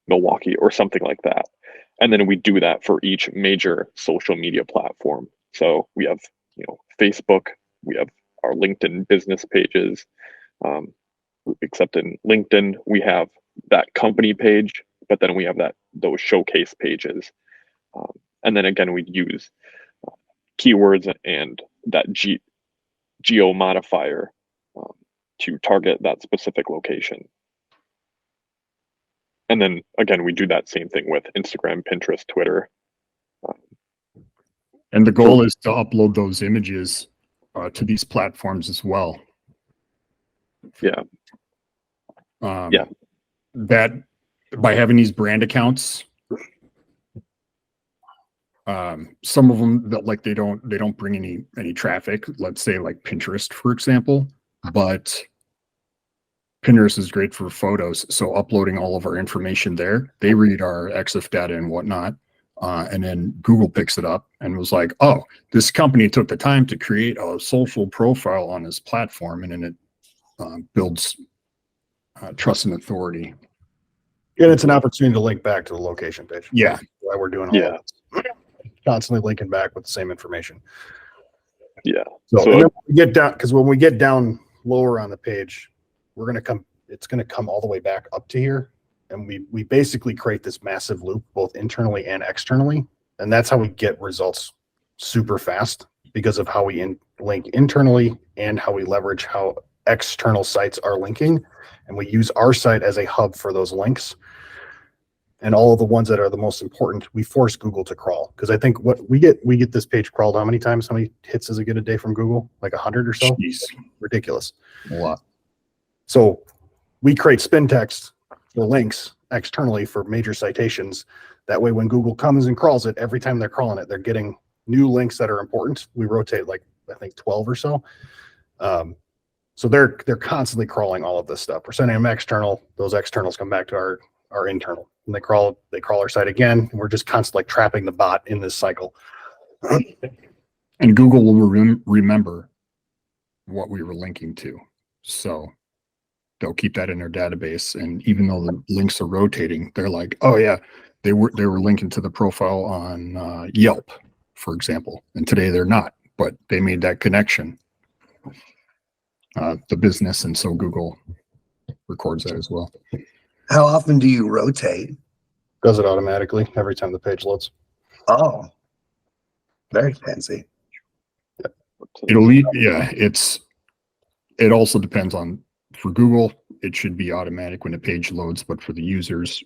Milwaukee or something like that. And then we do that for each major social media platform. So we have, Facebook, we have our LinkedIn business pages, except in LinkedIn, we have that company page, but then we have those showcase pages. And then again, we use keywords and that geo modifier to target that specific location. And then again, we do that same thing with Instagram, Pinterest, Twitter. And the goal is to upload those images to these platforms as well. Yeah. That by having these brand accounts, some of them that like they don't bring any traffic. Let's say like Pinterest, for example, but Pinterest is great for photos. So uploading all of our information there, they read our EXIF data and whatnot. And then Google picks it up and was like, oh, this company took the time to create a social profile on this platform. And then it builds trust and authority. And it's an opportunity to link back to the location page. Yeah. That's why we're doing all this. Constantly linking back with the same information. Yeah. So and then when we get down, because when we get down lower on the page, it's going to come all the way back up to here. And we basically create this massive loop, both internally and externally. And that's how we get results super fast because of how we link internally and how we leverage how external sites are linking, and we use our site as a hub for those links. And all of the ones that are the most important, we force Google to crawl. Because I think what we get this page crawled how many times? How many hits does it get a day from Google? Like 100 or so? Jeez, Ridiculous. a lot. So we create spin text for links externally for major citations. That way, when Google comes and crawls it, every time they're crawling it, they're getting new links that are important. We rotate like, I think 12 or so. So they're constantly crawling all of this stuff. We're sending them external. Those externals come back to our internal, and they crawl our site again. And we're just constantly trapping the bot in this cycle. And Google will remember what we were linking to. So they'll keep that in their database. And even though the links are rotating, they're like, oh yeah, they were linking to the profile on Yelp, for example. And today they're not, but they made that connection. The business, and so Google records that as well. How often do you rotate? Does it automatically every time the page loads. Oh, very fancy. It also depends on, for Google, it should be automatic when the page loads, but for the users,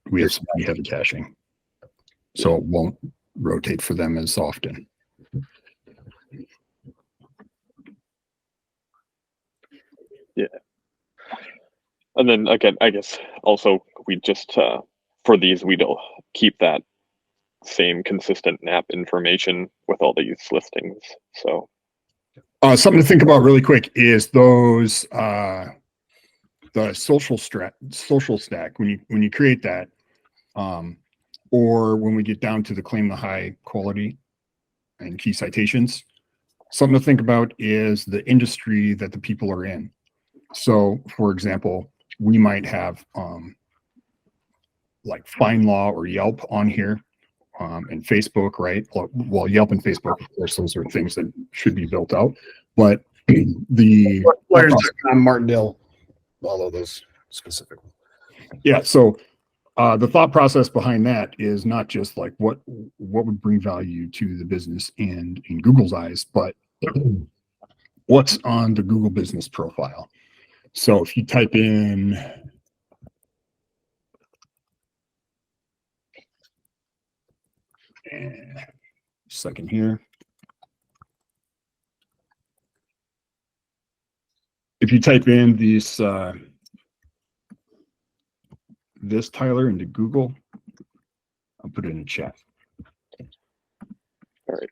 we have some heavy caching. So it won't rotate for them as often. Yeah. And then again, I guess also we just, for these, we don't keep that same consistent NAP information with all these listings. So something to think about really quick is those, the social stack, when you create that, or when we get down to the claim the high quality and key citations, something to think about is the industry that the people are in. So for example, we might have like FindLaw or Yelp on here, and Facebook, right? Well, Yelp and Facebook, of course, those are things that should be built out. But the Players.com, Martindale, all of those specifically. Yeah. So the thought process behind that is not just like what would bring value to the business and in Google's eyes, but what's on the Google business profile. So if you type in second here. If you type in this Tyler into Google, I'll put it in the chat. all right.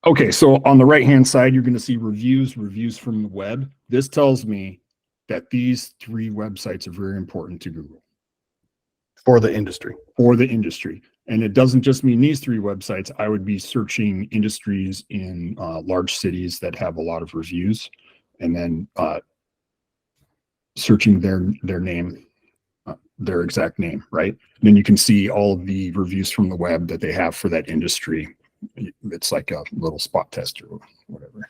Okay, so on the right-hand side, you're going to see reviews from the web. This tells me that these 3 websites are very important to Google. For the industry. For the industry. And it doesn't just mean these 3 websites. I would be searching industries in large cities that have a lot of reviews, and then searching their name, their exact name, right? And then you can see all of the reviews from the web that they have for that industry. It's like a little spot test or whatever.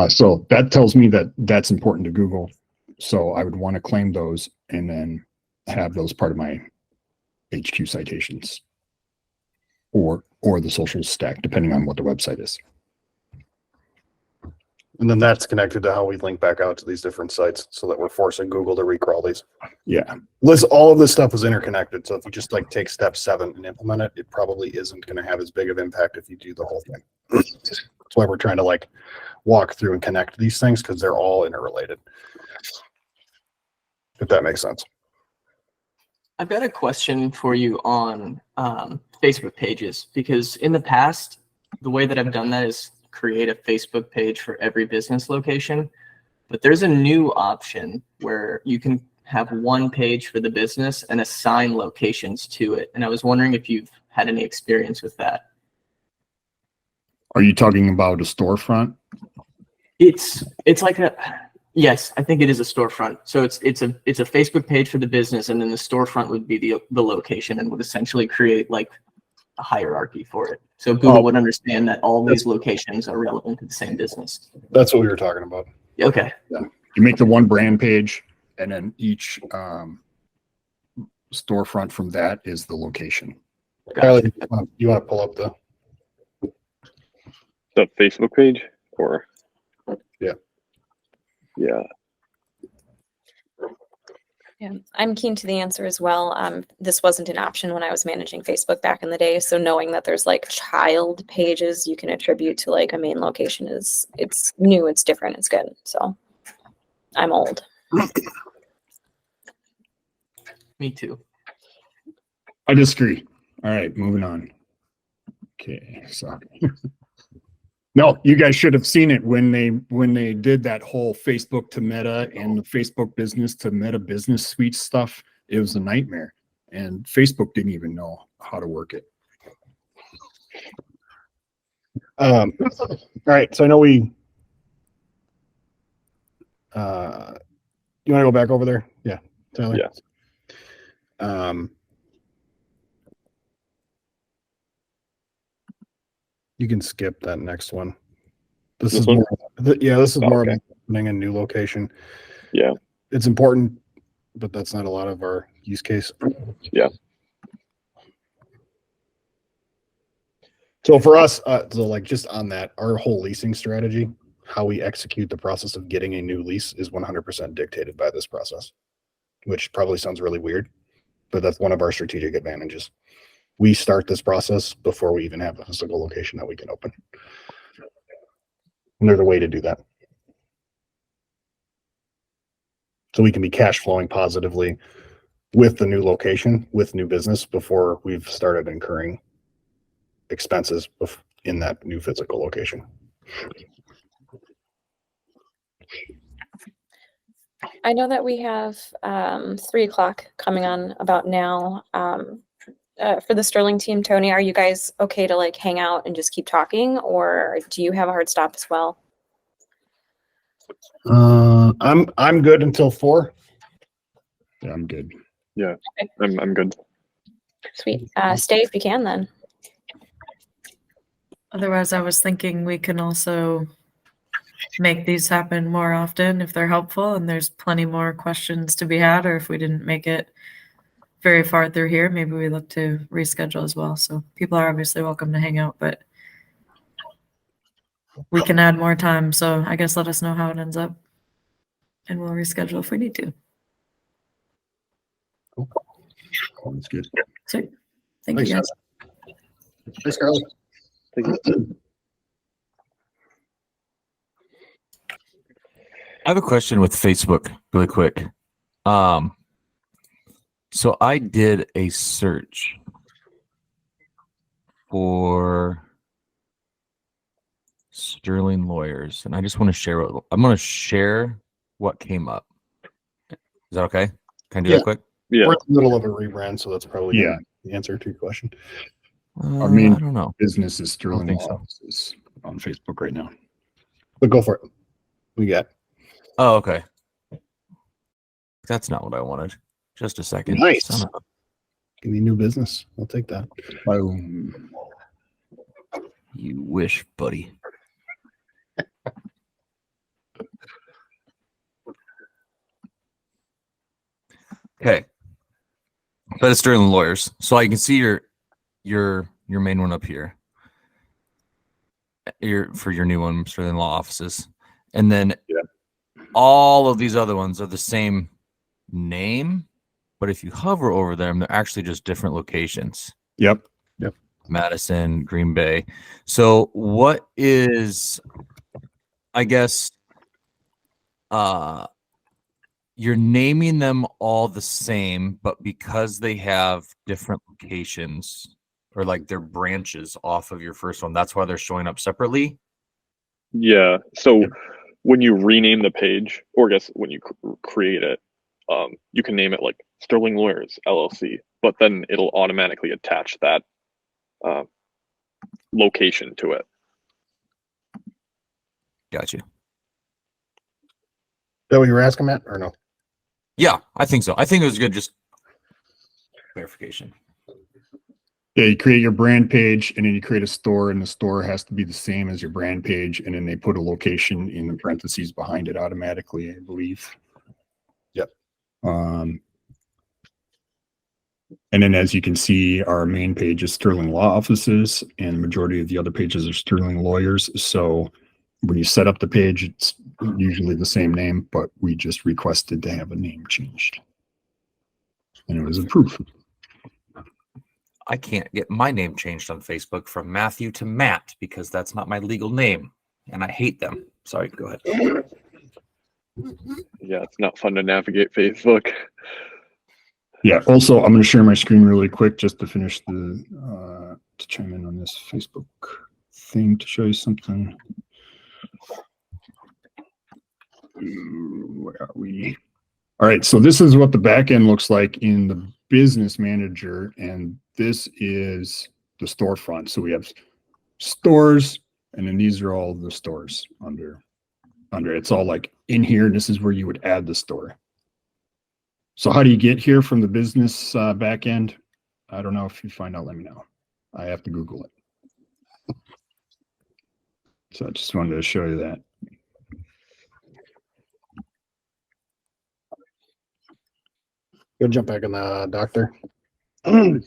So that tells me that that's important to Google. So I would want to claim those and then have those part of my HQ citations or the social stack, depending on what the website is. And then that's connected to how we link back out to these different sites so that we're forcing Google to recrawl these. Yeah. All of this stuff is interconnected. So if you just like take step 7 and implement it, it probably isn't going to have as big of impact if you do the whole thing. That's why we're trying to like walk through and connect these things, because they're all interrelated. If that makes sense. I've got a question for you on Facebook pages, because in the past, the way that I've done that is create a Facebook page for every business location. But there's a new option where you can have one page for the business and assign locations to it. And I was wondering if you've had any experience with that. Are you talking about a storefront? It's like yes, I think it is a storefront. So it's a Facebook page for the business, and then the storefront would be the location, and would essentially create like a hierarchy for it. So Google would understand that all these locations are relevant to the same business. That's what we were talking about. Okay. Yeah. You make the one brand page, and then each storefront from that is the location. Carly, you want to pull up the Facebook page or? Yeah. Yeah. Yeah, I'm keen to the answer as well. This wasn't an option when I was managing Facebook back in the day. So knowing that there's like child pages you can attribute to like a main location it's new, it's different, it's good. So I'm old. Me too. I disagree. All right, moving on. Okay, sorry. No, you guys should have seen it when they did that whole Facebook to Meta and the Facebook business to Meta business suite stuff. It was a nightmare, and Facebook didn't even know how to work it. All right, so I know we. You want to go back over there? Yeah, Tyler. Yeah. You can skip that next one. This This is one? more. Yeah, this is more okay. about opening a new location. Yeah. It's important, but that's not a lot of our use case. Yeah. So for us, so like just on that, our whole leasing strategy, how we execute the process of getting a new lease is 100% dictated by this process, which probably sounds really weird, but that's one of our strategic advantages. We start this process before we even have a physical location that we can open. And there's a way to do that. So we can be cash flowing positively with the new location, with new business before we've started incurring expenses in that new physical location. I know that we have 3 o'clock coming on about now. For the Sterling team, Tony, are you guys okay to like hang out and just keep talking, or do you have a hard stop as well? I'm good until 4. Yeah, I'm good. Yeah. Okay. I'm good. Sweet. Stay if you can then. Otherwise, I was thinking we can also make these happen more often if they're helpful and there's plenty more questions to be had, or if we didn't make it very far through here, maybe we look to reschedule as well. So people are obviously welcome to hang out, but we can add more time. So I guess let us know how it ends up and we'll reschedule if we need to. That's good. Sweet. Thank Thanks, you guys. Thanks, Carly. Thank you. I have a question with Facebook really quick. So I did a search for Sterling Lawyers, and I just want to share what I'm going to share what came up. Is that okay? Can I do that quick? Yeah. We're in the middle of a rebrand, so that's probably Yeah. the answer to your question. Our main I don't know. business is Sterling think Law so. Offices on Facebook right now. But go for it. We got. Oh, okay. That's not what I wanted. Just a second. Nice. Son of Give me new business. I'll take that. Boom. You wish, buddy. Okay. But it's Sterling Lawyers. So I can see your main one up here. For your new one, Sterling Law Offices. And then all of these other ones are the same name, but if you hover over them, they're actually just different locations. Yep. Madison, Green Bay. So what is, I guess, you're naming them all the same, but because they have different locations or like their branches off of your first one, that's why they're showing up separately. Yeah. So when you rename the page, or I guess when you create it, you can name it like Sterling Lawyers LLC, but then it'll automatically attach that location to it. Gotcha. Is that what you were asking, Matt, or no? Yeah, I think so. I think it was good. Just clarification. Yeah, you create your brand page and then you create a store, and the store has to be the same as your brand page, and then they put a location in the parentheses behind it automatically, I believe. Yep. And then as you can see, our main page is Sterling Law Offices, and the majority of the other pages are Sterling Lawyers. So when you set up the page, it's usually the same name, but we just requested to have a name changed. And it was approved. I can't get my name changed on Facebook from Matthew to Matt because that's not my legal name, and I hate them. Sorry, go ahead. Yeah, it's not fun to navigate Facebook. Yeah. Also, I'm going to share my screen really quick just to finish the to chime in on this Facebook thing to show you something. Where are we? All right. So this is what the back end looks like in the Business Manager, and this is the storefront. So we have stores, and then these are all the stores under. It's all like in here, and this is where you would add the store. So how do you get here from the business back end? I don't know. If you find out, let me know. I have to Google it. So I just wanted to show you that. Go jump back in the doctor. Mr.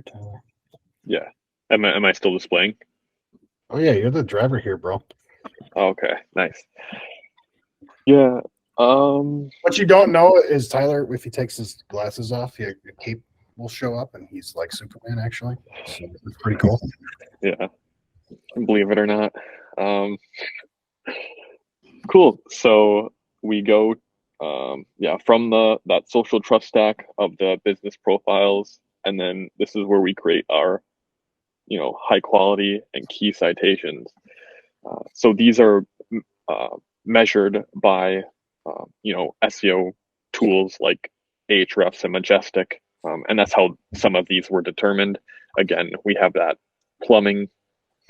Tyler. Yeah. Am I still displaying? Oh yeah, you're the driver here, bro. Okay, nice. Yeah. What you don't know is Tyler, if he takes his glasses off, your cape will show up, and he's like Superman, actually. So it's pretty cool. Yeah. Believe it or not. Cool. So we go from that social trust stack of the business profiles, and then this is where we create our high quality and key citations. So these are measured by SEO tools like Ahrefs and Majestic, and that's how some of these were determined. Again, we have that plumbing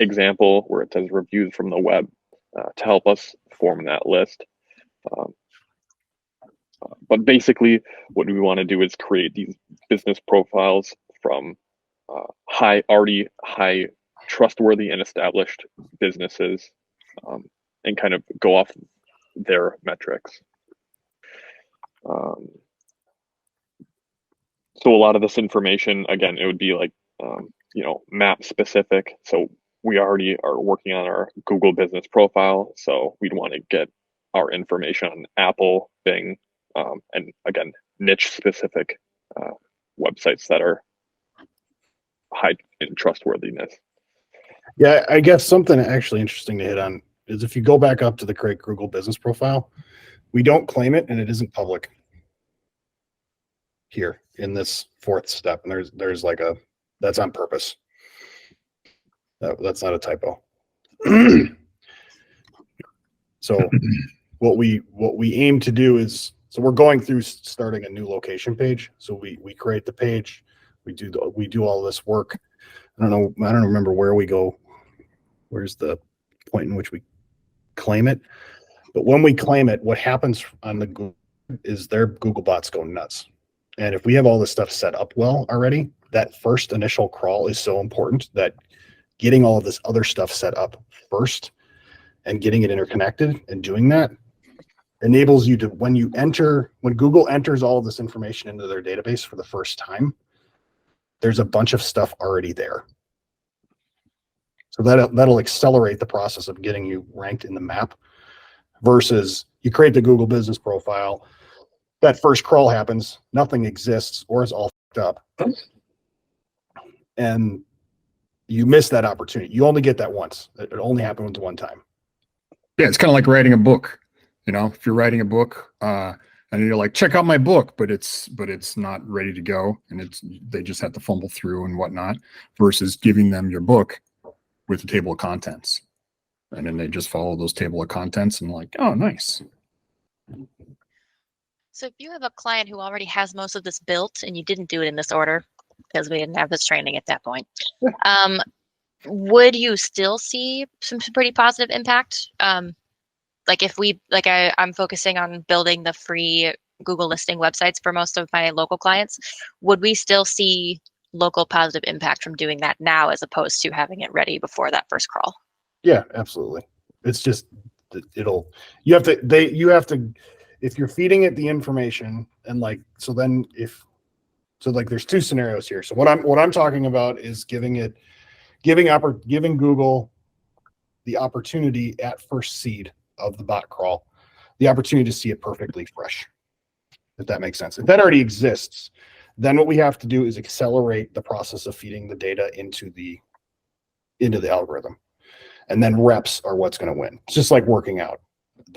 example where it says reviews from the web to help us form that list. But basically, what we want to do is create these business profiles from already high trustworthy and established businesses, and kind of go off their metrics. So a lot of this information, again, it would be like, map specific. So we already are working on our Google business profile. So we'd want to get our information on Apple, Bing, and again, niche specific websites that are high in trustworthiness. Yeah, I guess something actually interesting to hit on is if you go back up to the Create Google business profile, we don't claim it and it isn't public here in this fourth step. And there's like that's on purpose. That's not a typo. So what we aim to do is, so we're going through starting a new location page. So we create the page, we do all this work. I don't remember where we go. Where's the point in which we claim it? But when we claim it, what happens on the Google is their Google bots go nuts. And if we have all this stuff set up well already, that first initial crawl is so important that getting all of this other stuff set up first and getting it interconnected and doing that enables you to, when Google enters all of this information into their database for the first time, there's a bunch of stuff already there. So that'll accelerate the process of getting you ranked in the map versus you create the Google business profile, that first crawl happens, nothing exists or is all fucked up. And you miss that opportunity. You only get that once. It only happens one time. Yeah, it's kind of like writing a book. If you're writing a book, and you're like, check out my book, but it's not ready to go, and they just have to fumble through and whatnot, versus giving them your book with a table of contents, and then they just follow those table of contents and like, oh, nice. So if you have a client who already has most of this built and you didn't do it in this order because we didn't have this training at that point, would you still see some pretty positive impact? Like if I'm focusing on building the free Google listing websites for most of my local clients, would we still see local positive impact from doing that now as opposed to having it ready before that first crawl? Yeah, absolutely. It's just, you have to, if you're feeding it the information and so So like there's two scenarios here. So what I'm talking about is giving Google the opportunity at first seed of the bot crawl, the opportunity to see it perfectly fresh, if that makes sense. If that already exists, then what we have to do is accelerate the process of feeding the data into the algorithm. And then reps are what's going to win. It's just like working out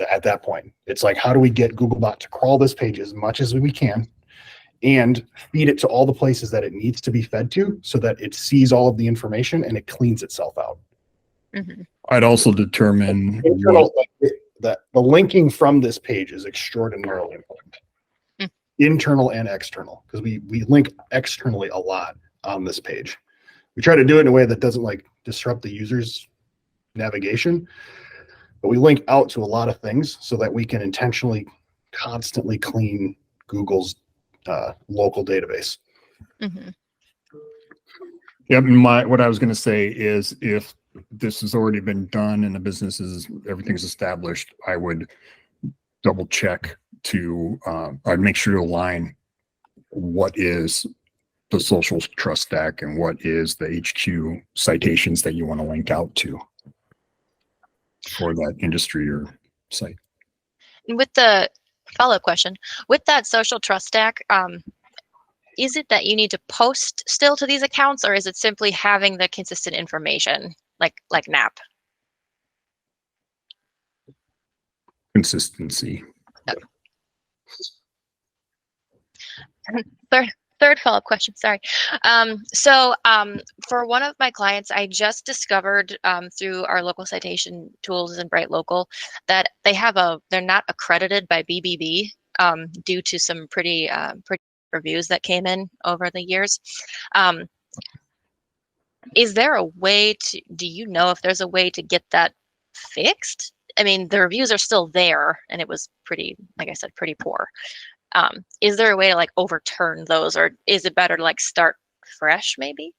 at that point. It's like, how do we get Googlebot to crawl this page as much as we can and feed it to all the places that it needs to be fed to so that it sees all of the information and it cleans itself out. Mhm. I'd also determine The linking from this page is extraordinarily important. Internal and external, because we link externally a lot on this page. We try to do it in a way that doesn't like disrupt the user's navigation, but we link out to a lot of things so that we can intentionally constantly clean Google's local database. Mhm. Yep. What I was going to say is if this has already been done and the business is everything's established, I would double check I'd make sure to align what is the social trust stack and what is the HQ citations that you want to link out to for that industry or site. And with the follow-up question, with that social trust stack, is it that you need to post still to these accounts, or is it simply having the consistent information like NAP? Consistency. Third follow-up question, sorry. For one of my clients, I just discovered through our local citation tools in Bright Local that they're not accredited by BBB due to some pretty reviews that came in over the years. Is there a way do you know if there's a way to get that fixed? I mean, the reviews are still there and it was pretty, like I said, pretty poor. Is there a way to like overturn those, or is it better to like start fresh maybe?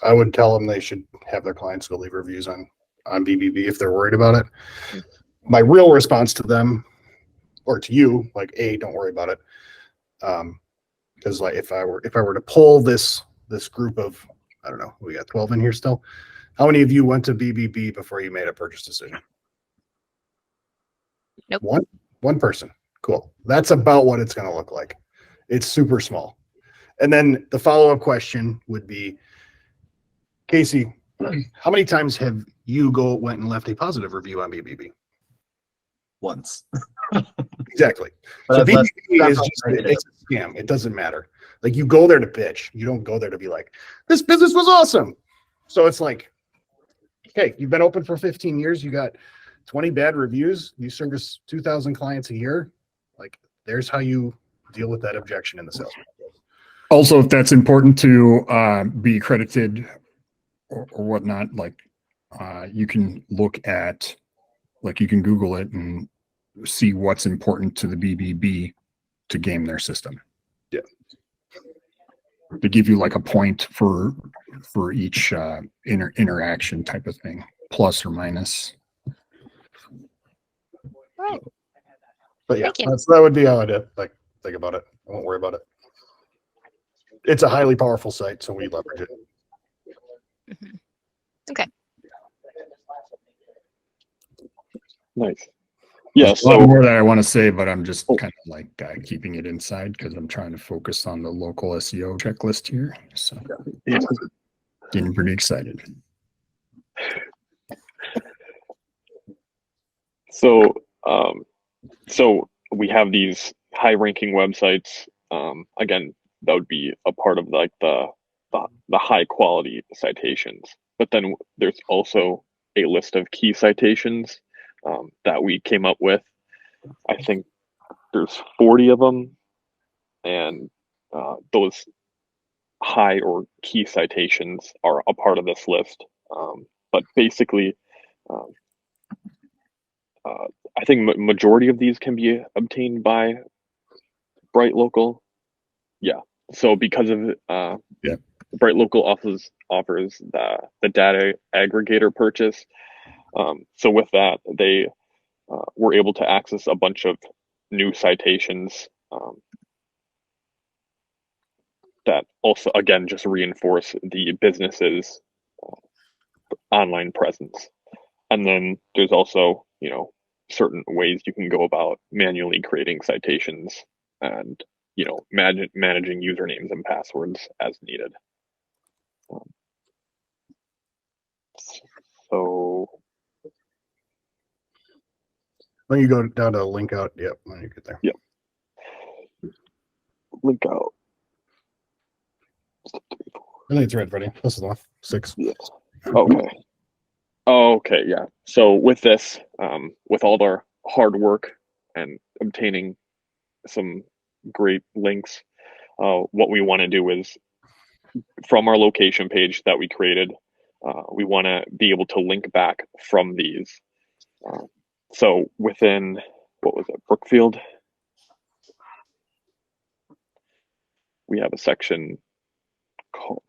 I would tell them they should have their clients go leave reviews on BBB if they're worried about it. My real response to them or to you, like, don't worry about it. Because like if I were to pull this group of, I don't know, we got 12 in here still. How many of you went to BBB before you made a purchase decision? Nope. One person. Cool. That's about what it's going to look like. It's super small. And then the follow-up question would be, Casey, how many times have you went and left a positive review on BBB? Once. Exactly. So BBB is just it's a scam. It doesn't matter. Like you go there to bitch. You don't go there to be like, this business was awesome. So it's like, okay, you've been open for 15 years. You got 20 bad reviews. You service 2,000 clients a year. Like there's how you deal with that objection in the sales process. Also, if that's important to be accredited or whatnot, like you can look at, like you can Google it and see what's important to the BBB to game their system. Yeah. They give you like a point for each interaction type of thing, plus or minus. Right. But yeah, that would be how I'd like think about it. I won't worry about it. It's a highly powerful site, so we leverage it. Mm-hmm. Okay. Nice. Yeah. There's a lot more that I want to say, but I'm just kind of like keeping it inside because I'm trying to focus on the local SEO checklist here. So getting pretty excited. So we have these high-ranking websites. Again, that would be a part of like the high-quality citations. But then there's also a list of key citations that we came up with. I think there's 40 of them, and those high or key citations are a part of this list. But basically, I think majority of these can be obtained by Bright Local. Yeah. So because of Bright Local offers the data aggregator purchase. So with that, they were able to access a bunch of new citations that also, again, just reinforce the business's online presence. And then there's also, certain ways you can go about manually creating citations and, managing usernames and passwords as needed. So when you go down to link out, yep, when you get there. Yep. Link out. I think it's red, Freddie. This is the one. 6. Yes. Okay. Okay, yeah. So with this, with all our hard work and obtaining some great links, what we want to do is, from our location page that we created, we want to be able to link back from these. So within, what was it, Brookfield? We have a section called,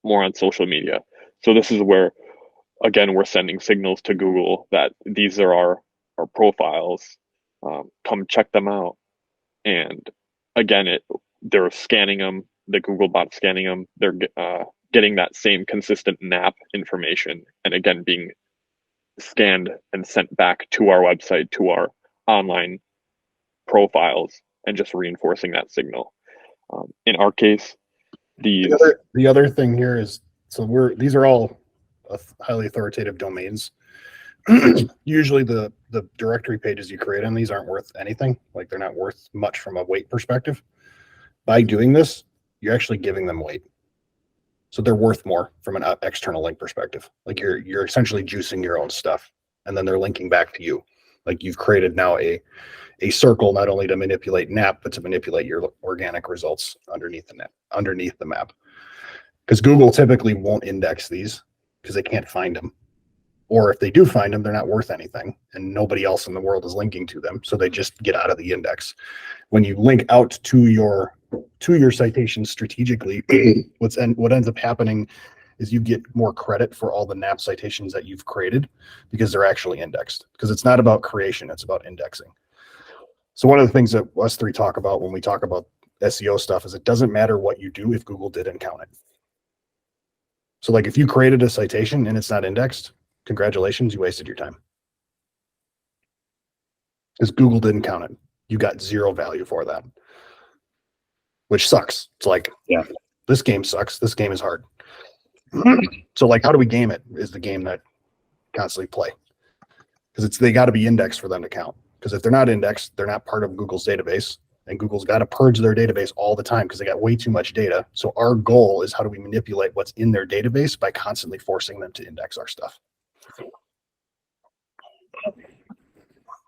more on social media. So this is where, again, we're sending signals to Google that these are our profiles. Come check them out. And again, they're scanning them, the Google bot scanning them. They're getting that same consistent NAP information, and again, being scanned and sent back to our website, to our online profiles, and just reinforcing that signal. In our case, the other thing here is, so these are all highly authoritative domains. Usually the directory pages you create on these aren't worth anything. Like, they're not worth much from a weight perspective. By doing this, you're actually giving them weight. So they're worth more from an external link perspective. Like, you're essentially juicing your own stuff, and then they're linking back to you. Like, you've created now a circle, not only to manipulate NAP, but to manipulate your organic results underneath the map. Because Google typically won't index these because they can't find them. Or if they do find them, they're not worth anything, and nobody else in the world is linking to them. So they just get out of the index. When you link out to your citations strategically, what ends up happening is you get more credit for all the NAP citations that you've created, because they're actually indexed. Because it's not about creation, it's about indexing. So one of the things that us three talk about when we talk about SEO stuff is, it doesn't matter what you do if Google didn't count it. So like, if you created a citation and it's not indexed, congratulations, you wasted your time. Because Google didn't count it. You got 0 value for that. Which sucks. It's like, yeah, this game sucks. This game is hard. So like, how do we game it is the game that constantly play. Because they got to be indexed for them to count. Because if they're not indexed, they're not part of Google's database. And Google's got to purge their database all the time because they got way too much data. So our goal is, how do we manipulate what's in their database by constantly forcing them to index our stuff.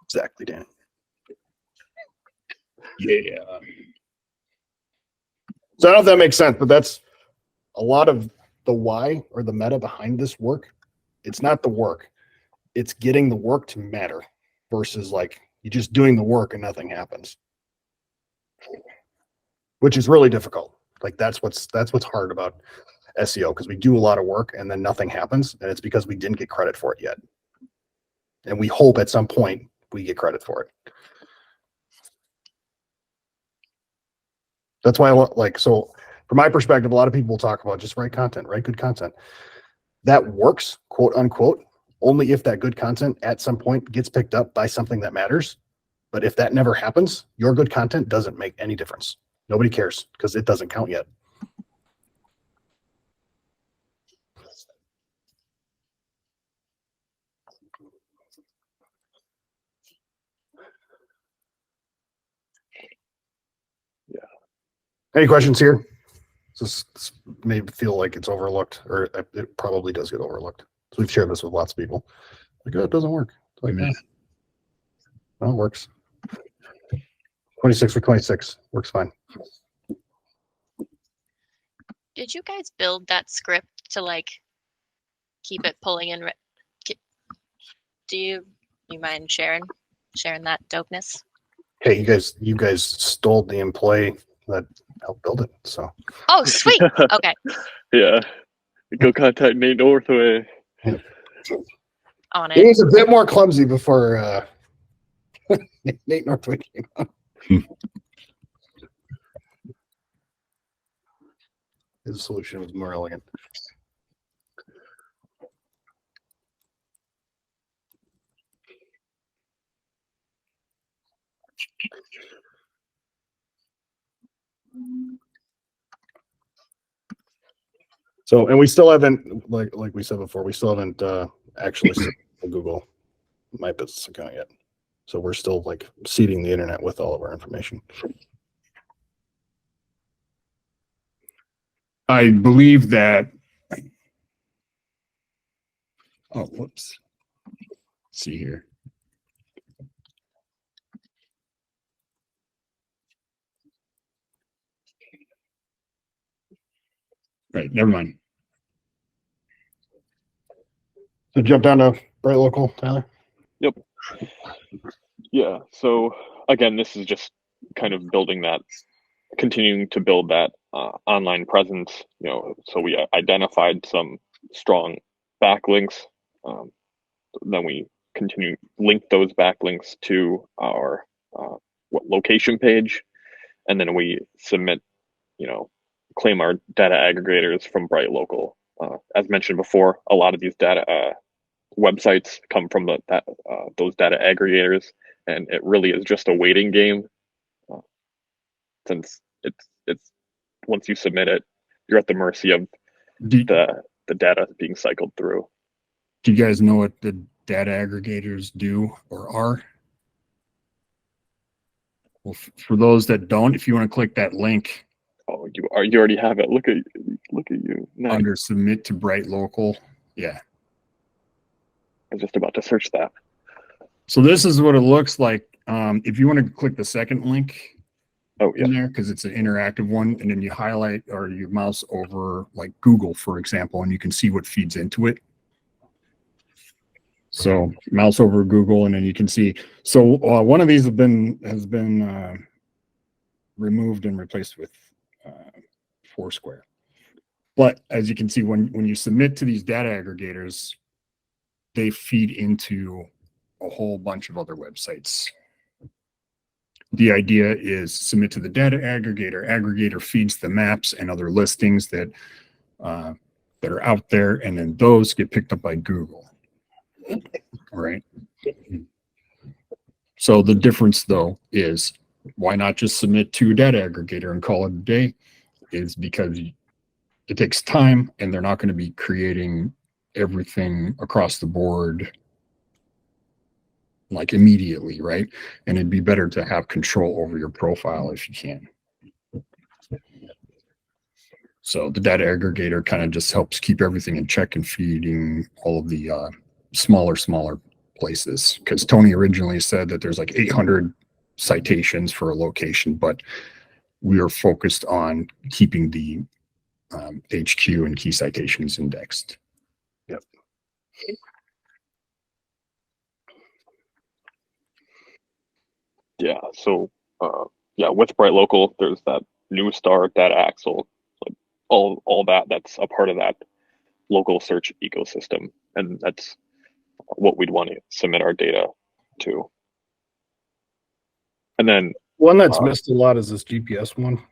Exactly, Dan. Yeah. So I don't know if that makes sense, but that's a lot of the why, or the meta behind this work. It's not the work. It's getting the work to matter versus like you just doing the work and nothing happens, which is really difficult. Like, that's what's hard about SEO, because we do a lot of work and then nothing happens, and it's because we didn't get credit for it yet. And we hope at some point we get credit for it. That's why so from my perspective, a lot of people will talk about just write content, write good content. That works, quote unquote, only if that good content at some point gets picked up by something that matters. But if that never happens, your good content doesn't make any difference. Nobody cares because it doesn't count yet. Yeah. Any questions here? This may feel like it's overlooked, or it probably does get overlooked. So we've shared this with lots of people. Like, oh, it doesn't work. It's like, no, it works. 26 for 26 works fine. Did you guys build that script to like keep it pulling in? Do you mind sharing that dopeness? Hey, you guys stole the employee that helped build it. So. Oh, sweet. Okay. Yeah. Go contact Nate Northway. On it. He was a bit more clumsy before Nate Northwood came up. His solution was more elegant. So, and we still haven't, like we said before, we still haven't actually set the Google My Business account yet. So we're still like seeding the internet with all of our information. I believe that. Oh, whoops. Let's see here. Right, never mind. So jump down to Bright Local, Tyler. Yep. Yeah. So again, this is just kind of building that, continuing to build that online presence. You know, so we identified some strong backlinks. Then we continue link those backlinks to our location page, and then we submit, you know, claim our data aggregators from Bright Local. As mentioned before, a lot of these data websites come from those data aggregators, and it really is just a waiting game. Since it's once you submit it, you're at the mercy of the data being cycled through. Do you guys know what the data aggregators do or are? Well, for those that don't, if you want to click that link. Oh, you already have it. Look at you. Nice. Under submit to Bright Local. Yeah. I was just about to search that. So this is what it looks like. If you want to click the second link in there, because it's an interactive one, and then you highlight or you mouse over like Google, for example, and you can see what feeds into it. So mouse over Google, and then you can see. So one of these has been removed and replaced with Foursquare. But as you can see, when you submit to these data aggregators, they feed into a whole bunch of other websites. The idea is submit to the data aggregator. Aggregator feeds the maps and other listings that are out there, and then those get picked up by Google. All right. So the difference, though, is why not just submit to a data aggregator and call it a day? Is because it takes time, and they're not going to be creating everything across the board like immediately, right? And it'd be better to have control over your profile if you can. So the data aggregator kind of just helps keep everything in check and feeding all of the smaller places. Because Tony originally said that there's like 800 citations for a location, but we are focused on keeping the HQ and key citations indexed. Yep. Yeah. So with Bright Local, there's that New Star, Data Axle, like all that's a part of that local search ecosystem, and that's what we'd want to submit our data to. And then one that's missed a lot is this GPS one.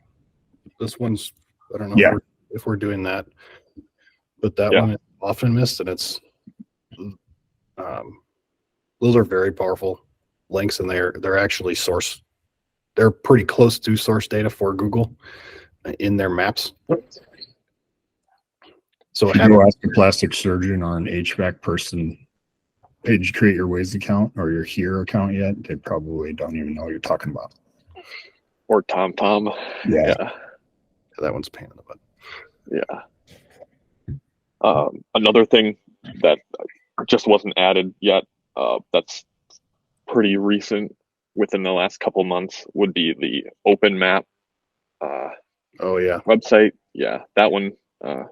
This one's, I don't know if we're doing that, but that one is often missed, and it's those are very powerful links, and they're actually they're pretty close to source data for Google in their maps. So if you go ask a plastic surgeon or an HVAC person, did you create your Waze account or your Here account yet? They probably don't even know what you're talking about. Or TomTom. Yeah. That one's a pain in the butt. Yeah. Another thing that just wasn't added yet, that's pretty recent within the last couple months, would be the Open Map website. Yeah, that one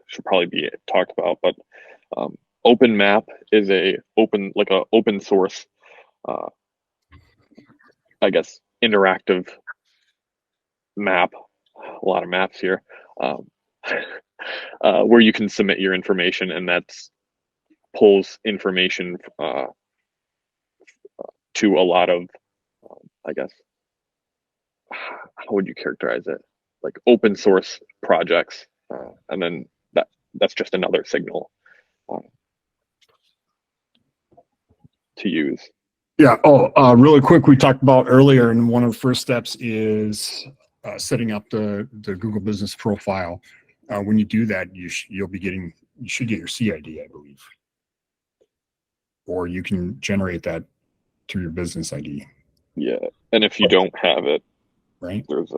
should probably be talked about. But Open Map is open source, I guess, interactive map. A lot of maps here, where you can submit your information, and that's pulls information to a lot of I guess, how would you characterize it? Like open source projects, and then that's just another signal to use. Yeah. Oh, really quick, we talked about earlier, and one of the first steps is setting up the Google Business Profile. When you do that, you should get your CID, I believe, or you can generate that through your business ID. Yeah, and if you don't have it, right, there's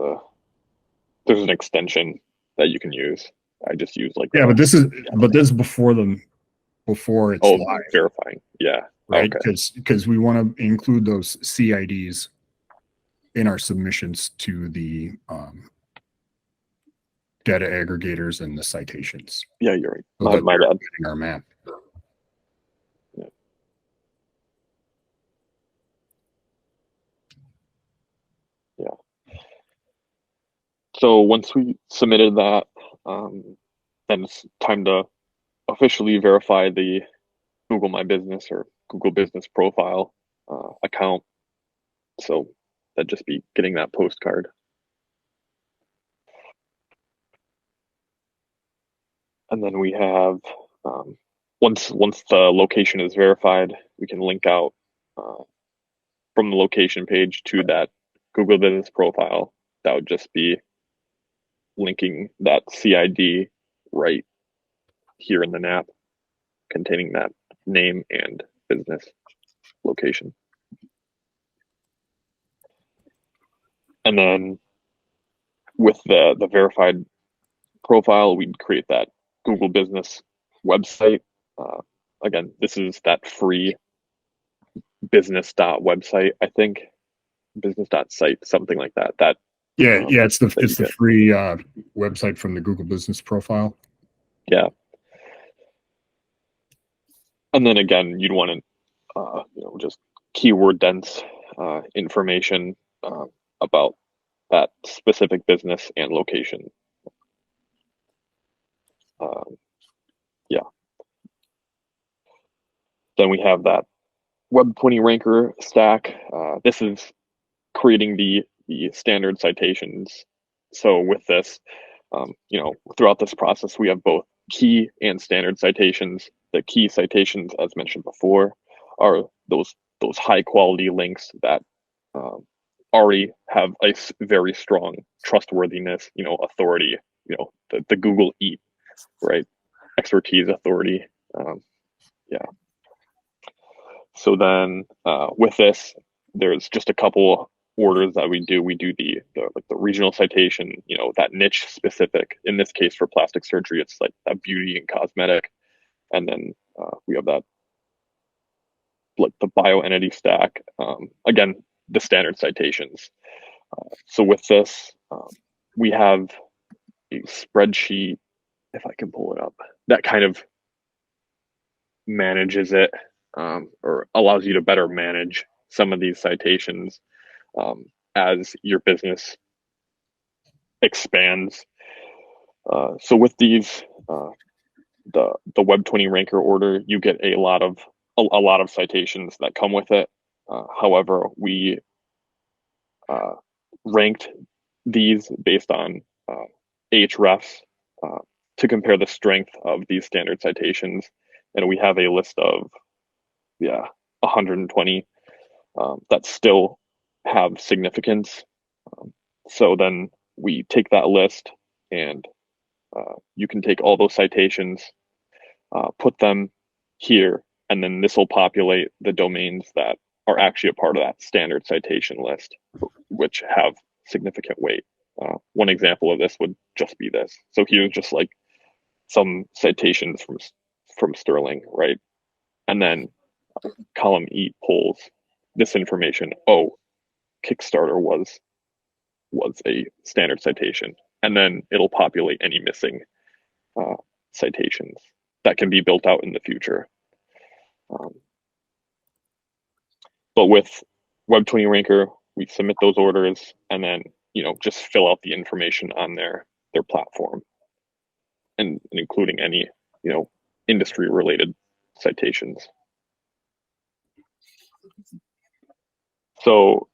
an extension that you can use. I just use like but this is before it's live. Verifying. Yeah. Right, Okay. because we want to include those CIDs in our submissions to the data aggregators and the citations. Yeah, you're right. So My bad. Our map. Yeah. Yeah. So once we submitted that, then it's time to officially verify the Google My Business or Google Business Profile account. So that'd just be getting that postcard. And then we have, once the location is verified, we can link out from the location page to that Google Business Profile. That would just be linking that CID right here in the NAP containing that name and business location. And then with the verified profile, we'd create that Google Business website. Again, this is that free business.website, I think. Business.site, something like that. It's the free website from the Google Business Profile. Yeah. And then again, you'd want to just keyword dense information about that specific business and location. Yeah. Then we have that Web 20 ranker stack. This is creating the standard citations. So with this, throughout this process, we have both key and standard citations. The key citations, as mentioned before, are those high quality links that already have a very strong trustworthiness, authority, the Google EAT, right? Expertise, authority. Yeah. So then with this, there's just a couple orders that we do. We do the regional citation, that niche specific. In this case, for plastic surgery, it's like that beauty and cosmetic. And then we have that like the bioentity stack. Again, the standard citations. So with this, we have a spreadsheet, if I can pull it up, that kind of manages it or allows you to better manage some of these citations as your business expands. So with these, the Web 20 ranker order, you get a lot of citations that come with it. However, we ranked these based on Ahrefs to compare the strength of these standard citations, and we have a list of 120 that still have significance. So then we take that list, and you can take all those citations, put them here, and then this will populate the domains that are actually a part of that standard citation list, which have significant weight. One example of this would just be this. So here's just like some citations from Sterling, right? And then column E pulls this information. Oh, Kickstarter was a standard citation, and then it'll populate any missing citations that can be built out in the future. But with Web 20 ranker, we submit those orders and then just fill out the information on their platform, and including any industry related citations. So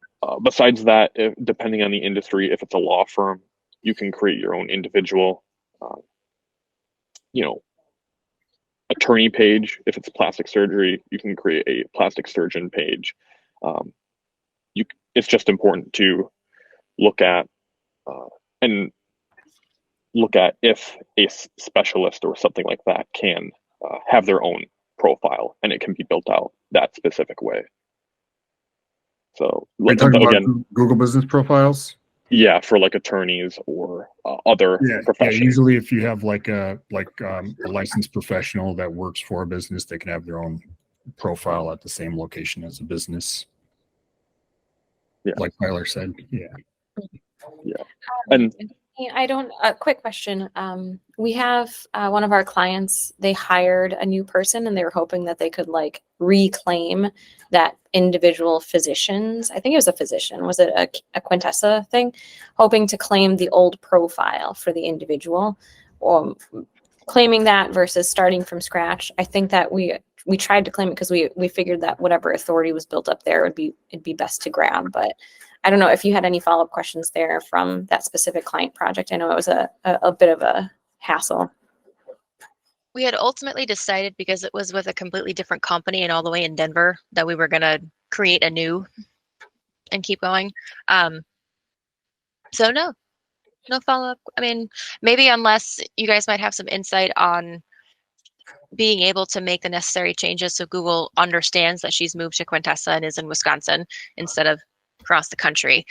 Besides that, depending on the industry, if it's a law firm, you can create your own individual, attorney page. If it's plastic surgery, you can create a plastic surgeon page. It's just important to look at if a specialist or something like that can have their own profile, and it can be built out that specific way. So Are you talking again, about Google Business Profiles? yeah, for like attorneys or other professions. Usually, if you have like a licensed professional that works for a business, they can have their own profile at the same location as a business. Yeah, like Tyler said. Yeah. And a quick question. We have one of our clients, they hired a new person and they were hoping that they could like reclaim that individual physician's, I think it was a physician, was it a Quintessa thing? Hoping to claim the old profile for the individual, claiming that versus starting from scratch. I think that we tried to claim it because we figured that whatever authority was built up there it'd be best to grab. But I don't know if you had any follow-up questions there from that specific client project. I know it was a bit of a hassle. We had ultimately decided, because it was with a completely different company and all the way in Denver, that we were going to create a new and keep going. So no follow-up. I mean, maybe unless you guys might have some insight on being able to make the necessary changes so Google understands that she's moved to Quintessa and is in Wisconsin instead of across the country,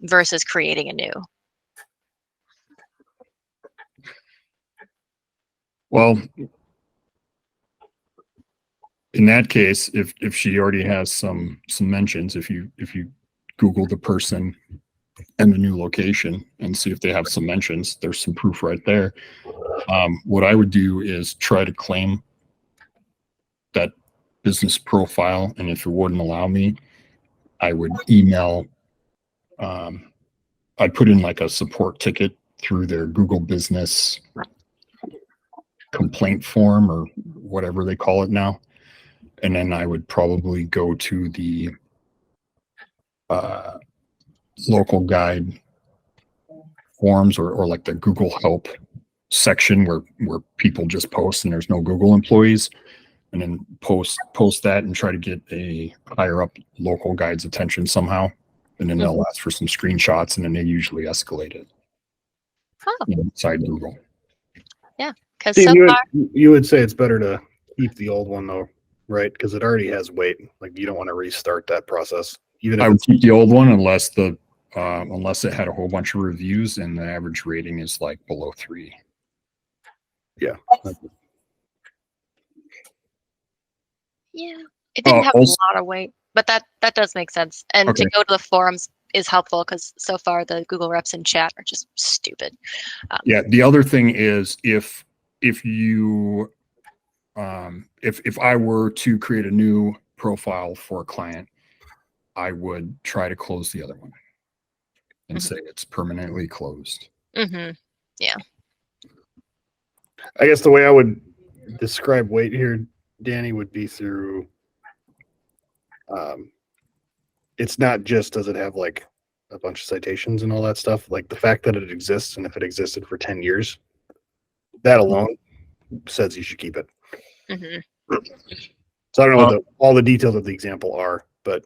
versus creating a new. Well, in that case, if she already has some mentions, if you Google the person and the new location and see if they have some mentions, there's some proof right there. What I would do is try to claim that business profile, and if it wouldn't allow me, I would email. I'd put in like a support ticket through their Google Business complaint form or whatever they call it now. And then I would probably go to the local guide forums or like the Google Help section where people just post and there's no Google employees, and then post that and try to get a higher up local guide's attention somehow. And then they'll ask for some screenshots, and then they usually escalate it inside Google. Yeah, because Steve, so far, you would say it's better to keep the old one though, right? Because it already has weight. Like you don't want to restart that process. Even if I would keep the old one unless it had a whole bunch of reviews and the average rating is like below 3. Yeah. yeah, it didn't have also, a lot of weight, but that does make sense. And Okay. to go to the forums is helpful because so far the Google reps in chat are just stupid. Yeah. The other thing is if you if I were to create a new profile for a client, I would try to close the other one and say it's permanently closed. Yeah. I guess the way I would describe weight here, Danny, would be through it's not just does it have like a bunch of citations and all that stuff, like the fact that it exists, and if it existed for 10 years, that alone says you should keep it. So I don't know what all the details of the example are, but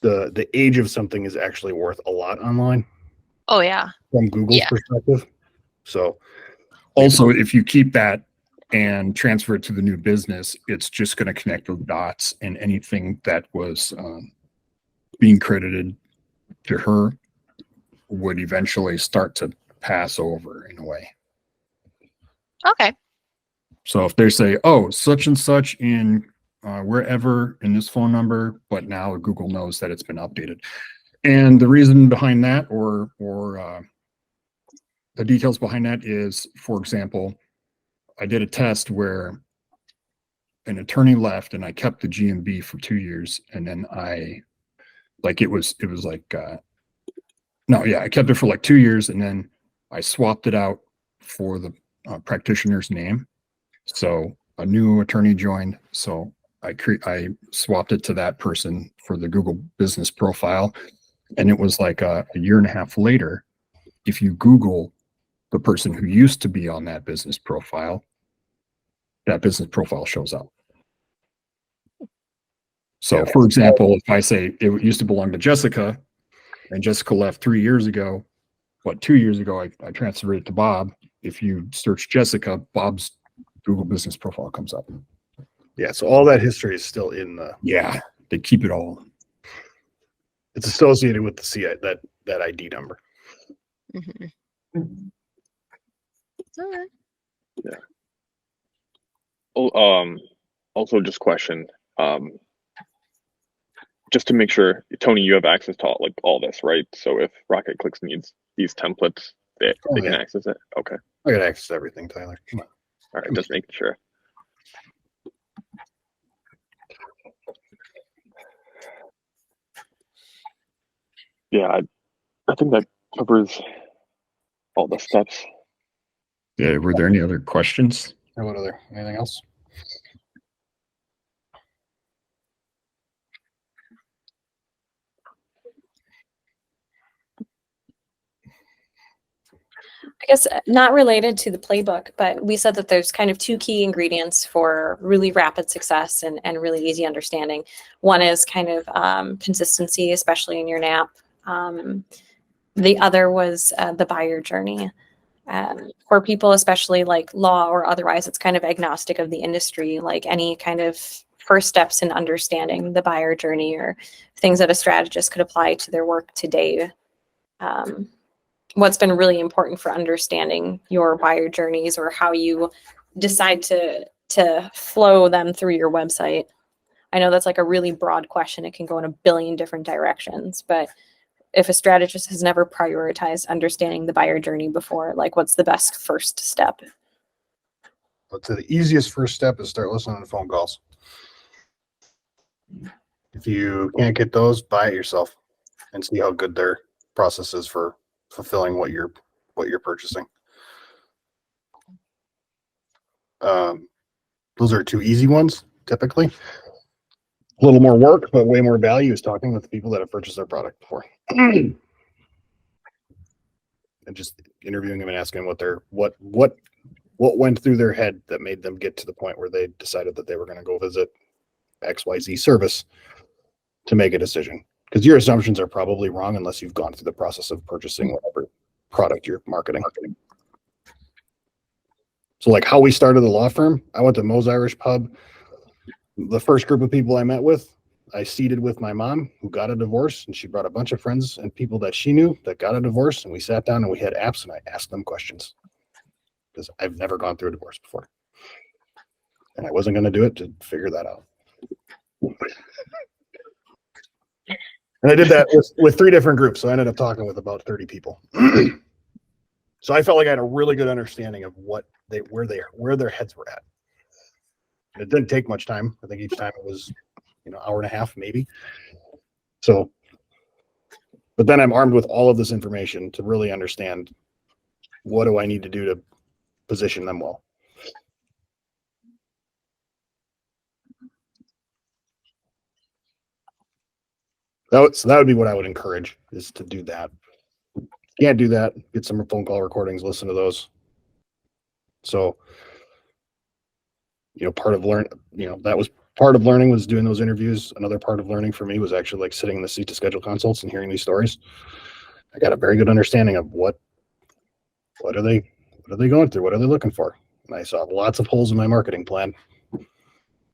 the age of something is actually worth a lot online. Oh yeah. From Google's perspective. So also, if you keep that and transfer it to the new business, it's just going to connect the dots, and anything that was being credited to her would eventually start to pass over in a way. Okay. So if they say, oh, such and such in wherever in this phone number, but now Google knows that it's been updated. And the reason behind that or the details behind that is, for example, I did a test where an attorney left and I kept the GMB for 2 years. And then I kept it for like 2 years. And then I swapped it out for the practitioner's name. So a new attorney joined. So I swapped it to that person for the Google business profile. And it was like a year and a half later, if you Google the person who used to be on that business profile shows up. So for example, if I say it used to belong to Jessica and Jessica left 3 years ago, 2 years ago, I transferred it to Bob. If you search Jessica, Bob's Google business profile comes up. Yeah, so all that history is still in the. Yeah, they keep it all. It's associated with the CI that ID number. Mhm. Alright. Yeah. Oh, also just question, just to make sure, Tony, you have access to all this, right? So if Rocket Clicks needs these templates, they can access it. Okay. I got access to everything, Tyler. Come on. All right, just making sure. Yeah, I think that covers all the steps. Yeah, were there any other questions? Or what other? Anything else? I guess not related to the playbook, but we said that there's kind of two key ingredients for really rapid success and really easy understanding. One is kind of consistency, especially in your NAP. The other was the buyer journey. For people, especially like law or otherwise, it's kind of agnostic of the industry, like any kind of first steps in understanding the buyer journey or things that a strategist could apply to their work today. What's been really important for understanding your buyer journeys or how you decide to flow them through your website. I know that's like a really broad question. It can go in a billion different directions, but if a strategist has never prioritized understanding the buyer journey before, like what's the best first step? But the easiest first step is start listening to phone calls. If you can't get those, buy it yourself and see how good their process is for fulfilling what you're purchasing. Those are two easy ones, typically. A little more work, but way more value is talking with the people that have purchased their product before. And just interviewing them and asking what went through their head that made them get to the point where they decided that they were going to go visit XYZ service to make a decision. Because your assumptions are probably wrong unless you've gone through the process of purchasing whatever product you're marketing. So like how we started the law firm, I went to Moe's Irish Pub. The first group of people I met with, I seated with my mom who got a divorce, and she brought a bunch of friends and people that she knew that got a divorce, and we sat down and we had apps and I asked them questions because I've never gone through a divorce before. And I wasn't going to do it to figure that out. And I did that with 3 different groups. So I ended up talking with about 30 people. So I felt like I had a really good understanding of where their heads were at. And it didn't take much time. I think each time it was, hour and a half, maybe. So, but then I'm armed with all of this information to really understand what do I need to do to position them well. So that would be what I would encourage, is to do that. Can't do that, get some phone call recordings, listen to those. So, part of that was part of learning, was doing those interviews. Another part of learning for me was actually like sitting in the seat to schedule consults and hearing these stories. I got a very good understanding of what are they going through? What are they looking for? And I saw lots of holes in my marketing plan,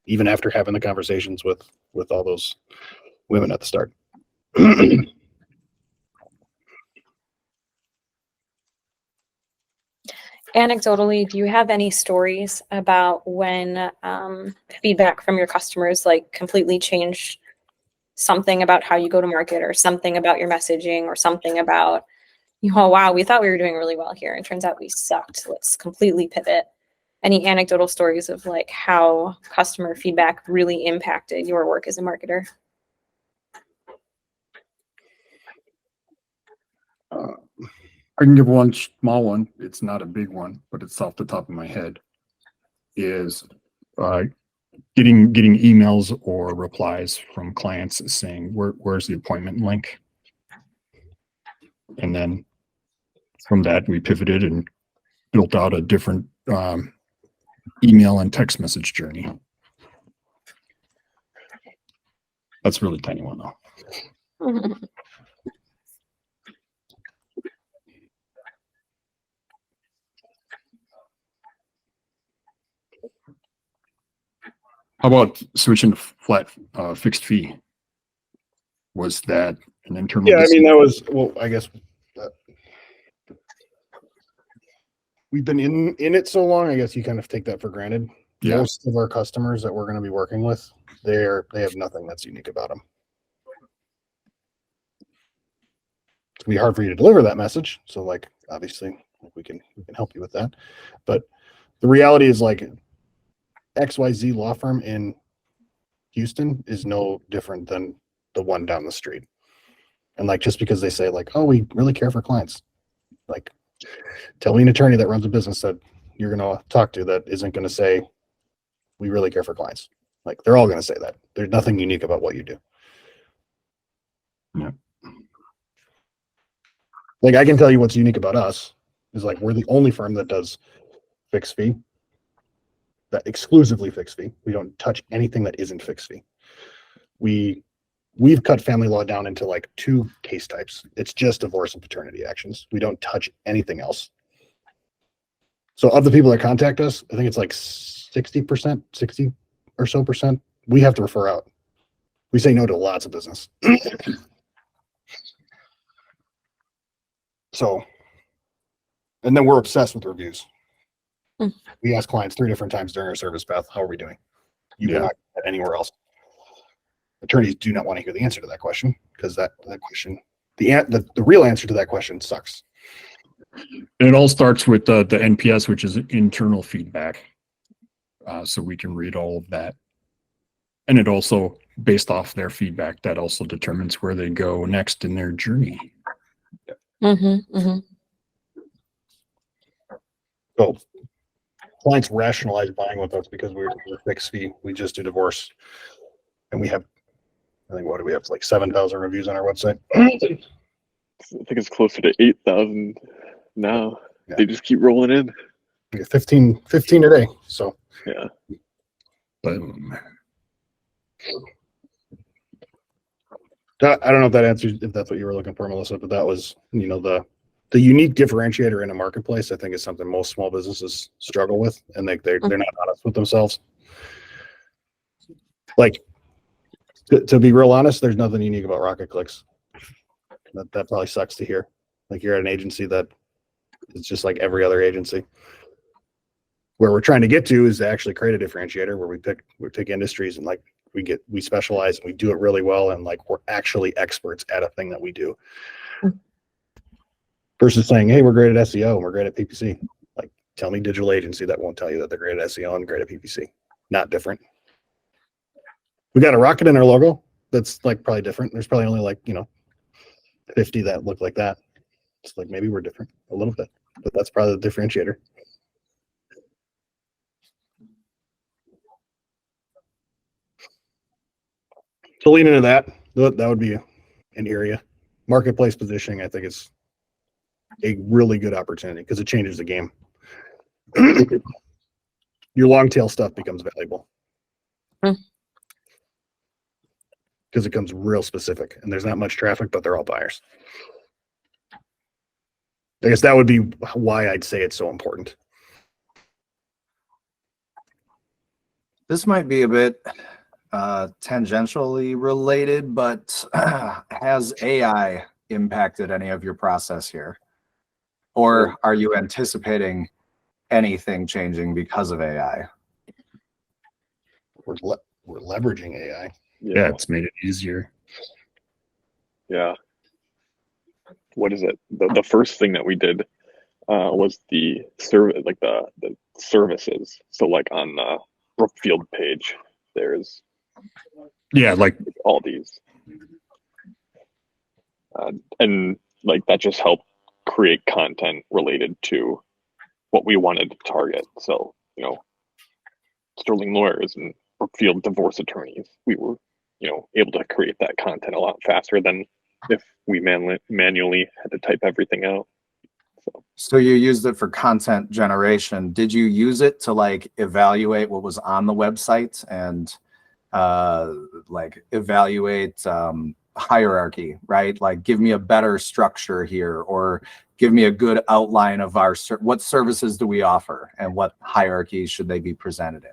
even after having the conversations with all those women at the start. Anecdotally, do you have any stories about when feedback from your customers like completely changed something about how you go to market, or something about your messaging, or something about, wow, we thought we were doing really well here and turns out we sucked. Let's completely pivot. Any anecdotal stories of like how customer feedback really impacted your work as a marketer? I can give one small one. It's not a big one, but it's off the top of my head. Is getting emails or replies from clients saying, where's the appointment link? And then from that, we pivoted and built out a different email and text message journey. That's a really tiny one though. How about switching to flat fixed fee? Was that an internal? Yeah, I mean, that was, well, I guess we've been in it so long, I guess you kind of take that for granted. Yeah. Most of our customers that we're going to be working with, they have nothing that's unique about them. It's gonna be hard for you to deliver that message. So like, obviously we can help you with that. But the reality is like XYZ law firm in Houston is no different than the one down the street. And like, just because they say like, oh, we really care for clients, like tell me an attorney that runs a business that you're going to talk to that isn't going to say, we really care for clients. Like they're all going to say that. There's nothing unique about what you do. Yeah. Like I can tell you what's unique about us is like, we're the only firm that does fixed fee, that exclusively fixed fee. We don't touch anything that isn't fixed fee. We've cut family law down into like 2 case types. It's just divorce and paternity actions. We don't touch anything else. So of the people that contact us, I think it's like 60%, 60 or so percent, we have to refer out. We say no to lots of business. So, and then we're obsessed with reviews. We ask clients 3 different times during our service path, how are we doing? You cannot get that anywhere else. Attorneys do not want to hear the answer to that question because that question, the real answer to that question sucks. And it all starts with the NPS, which is internal feedback. So we can read all of that. And it also, based off their feedback, that also determines where they go next in their journey. So clients rationalize buying with us because we're fixed fee. We just do divorce. And we have, I think, what do we have? Like 7,000 reviews on our website. I think it's closer to 8,000 now. Yeah. They just keep rolling in. We get 15 a day. So yeah. Boom. I don't know if that answers, if that's what you were looking for, Melissa, but that was, you know, the unique differentiator in a marketplace, I think, is something most small businesses struggle with, and they're not honest with themselves. Like, to be real honest, there's nothing unique about Rocket Clicks. That probably sucks to hear. Like you're at an agency that is just like every other agency. Where we're trying to get to is to actually create a differentiator where we pick industries and like we specialize and we do it really well, and like we're actually experts at a thing that we do. Versus saying, hey, we're great at SEO and we're great at PPC. Like, tell me digital agency that won't tell you that they're great at SEO and great at PPC. Not different. We got a rocket in our logo. That's like probably different. There's probably only like, 50 that look like that. It's like, maybe we're different a little bit, but that's probably the differentiator. To lean into that would be an area. Marketplace positioning, I think, is a really good opportunity because it changes the game. Your long tail stuff becomes valuable because it becomes real specific, and there's not much traffic, but they're all buyers. I guess that would be why I'd say it's so important. This might be a bit tangentially related, but has AI impacted any of your process here? Or are you anticipating anything changing because of AI? We're leveraging AI. Yeah, it's made it easier. Yeah. What is it? The first thing that we did was the service, like the services. So like on the Brookfield page, there's like all these, and like that just helped create content related to what we wanted to target. So Sterling Lawyers and field divorce attorneys, we were, able to create that content a lot faster than if we manually had to type everything out. So you used it for content generation. Did you use it to like evaluate what was on the website and like evaluate hierarchy, right? Like give me a better structure here, or give me a good outline of our what services do we offer and what hierarchy should they be presented in?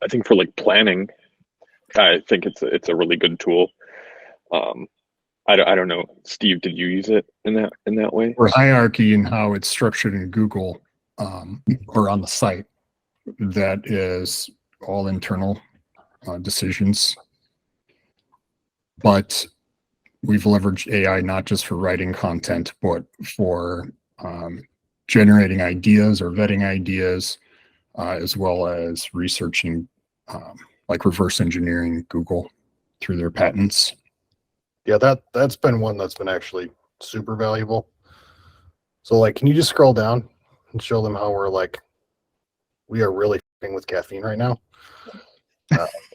I think for like planning, I think it's a really good tool. I don't know, Steve, did you use it in that way? For hierarchy and how it's structured in Google or on the site, that is all internal decisions. But we've leveraged AI not just for writing content, but for generating ideas or vetting ideas, as well as researching, like reverse engineering Google through their patents. Yeah, that's been one that's been actually super valuable. So like, can you just scroll down and show them how we are really f***ing with caffeine right now,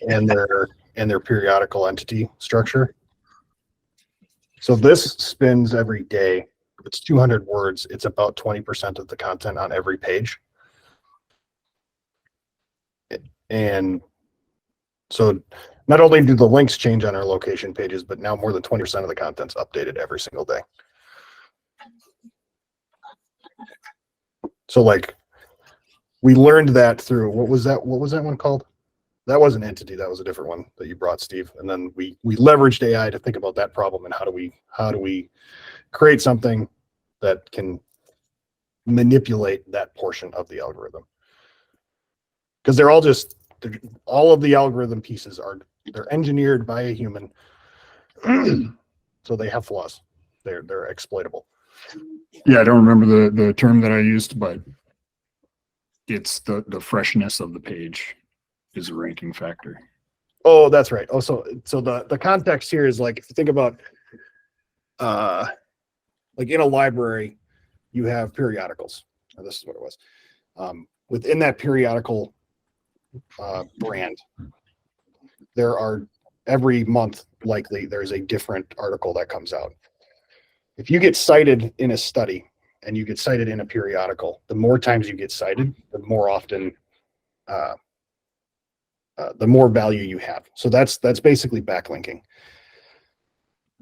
and their periodical entity structure. So this spins every day. It's 200 words. It's about 20% of the content on every page. And so not only do the links change on our location pages, but now more than 20% of the content's updated every single day. So like, we learned that through, what was that one called? That was an entity. That was a different one that you brought, Steve. And then we leveraged AI to think about that problem and how do we create something that can manipulate that portion of the algorithm. Because all of the algorithm pieces they're engineered by a human, so they have flaws. They're exploitable. Yeah, I don't remember the term that I used, but it's the freshness of the page is a ranking factor. Oh, that's right. Oh, so the context here is like, if you think about like in a library, you have periodicals. And this is what it was. Within that periodical brand, there are every month likely there's a different article that comes out. If you get cited in a study and you get cited in a periodical, the more times you get cited, the more often the more value you have. So that's basically backlinking.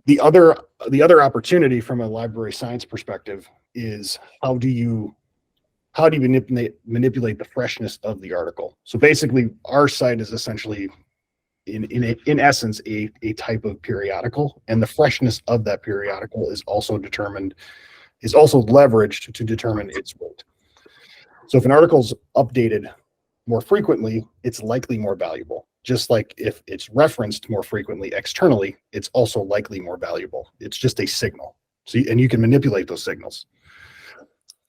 The other opportunity from a library science perspective is how do you manipulate the freshness of the article? So basically, our site is essentially, in essence, a type of periodical, and the freshness of that periodical is also leveraged to determine its weight. So if an article's updated more frequently, it's likely more valuable. Just like if it's referenced more frequently externally, it's also likely more valuable. It's just a signal. And you can manipulate those signals.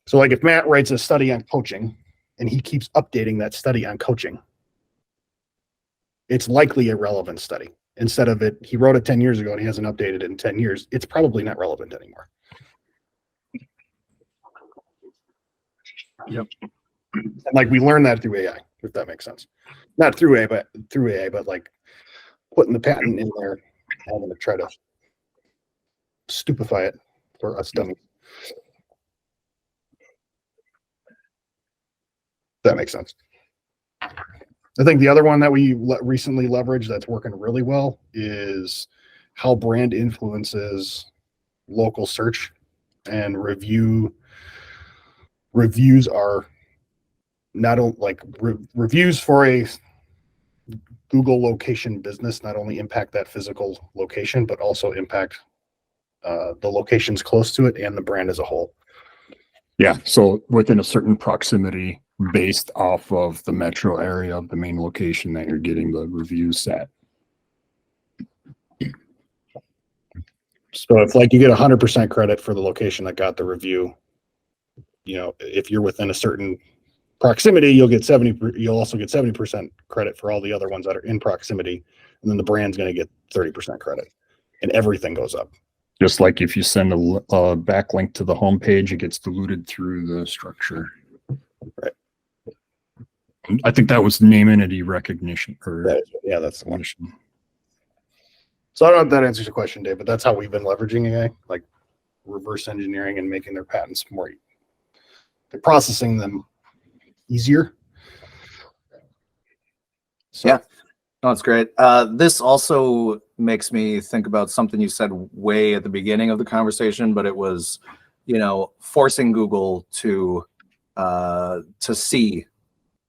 So like if Matt writes a study on coaching and he keeps updating that study on coaching, it's likely a relevant study. Instead of he wrote it 10 years ago and he hasn't updated it in 10 years, it's probably not relevant anymore. Yep. And like we learned that through AI, if that makes sense. Not through AI, but like putting the patent in there, I'm going to try to stupefy it for us dummies. That makes sense. I think the other one that we recently leveraged that's working really well is how brand influences local search and reviews are not only like reviews for a Google location business not only impact that physical location, but also impact the locations close to it and the brand as a whole. Yeah, so within a certain proximity based off of the metro area of the main location that you're getting the reviews at. So if like you get 100% credit for the location that got the review, if you're within a certain proximity, you'll also get 70% credit for all the other ones that are in proximity. And then the brand's going to get 30% credit and everything goes up. Just like if you send a backlink to the homepage, it gets diluted through the structure. Right. I think that was name entity recognition. Or Yeah, that's the one. So I don't know if that answers your question, Dave, but that's how we've been leveraging AI, like reverse engineering and making their patents more, they're processing them easier. So, Yeah, no, that's great. This also makes me think about something you said way at the beginning of the conversation, but it was, forcing Google to see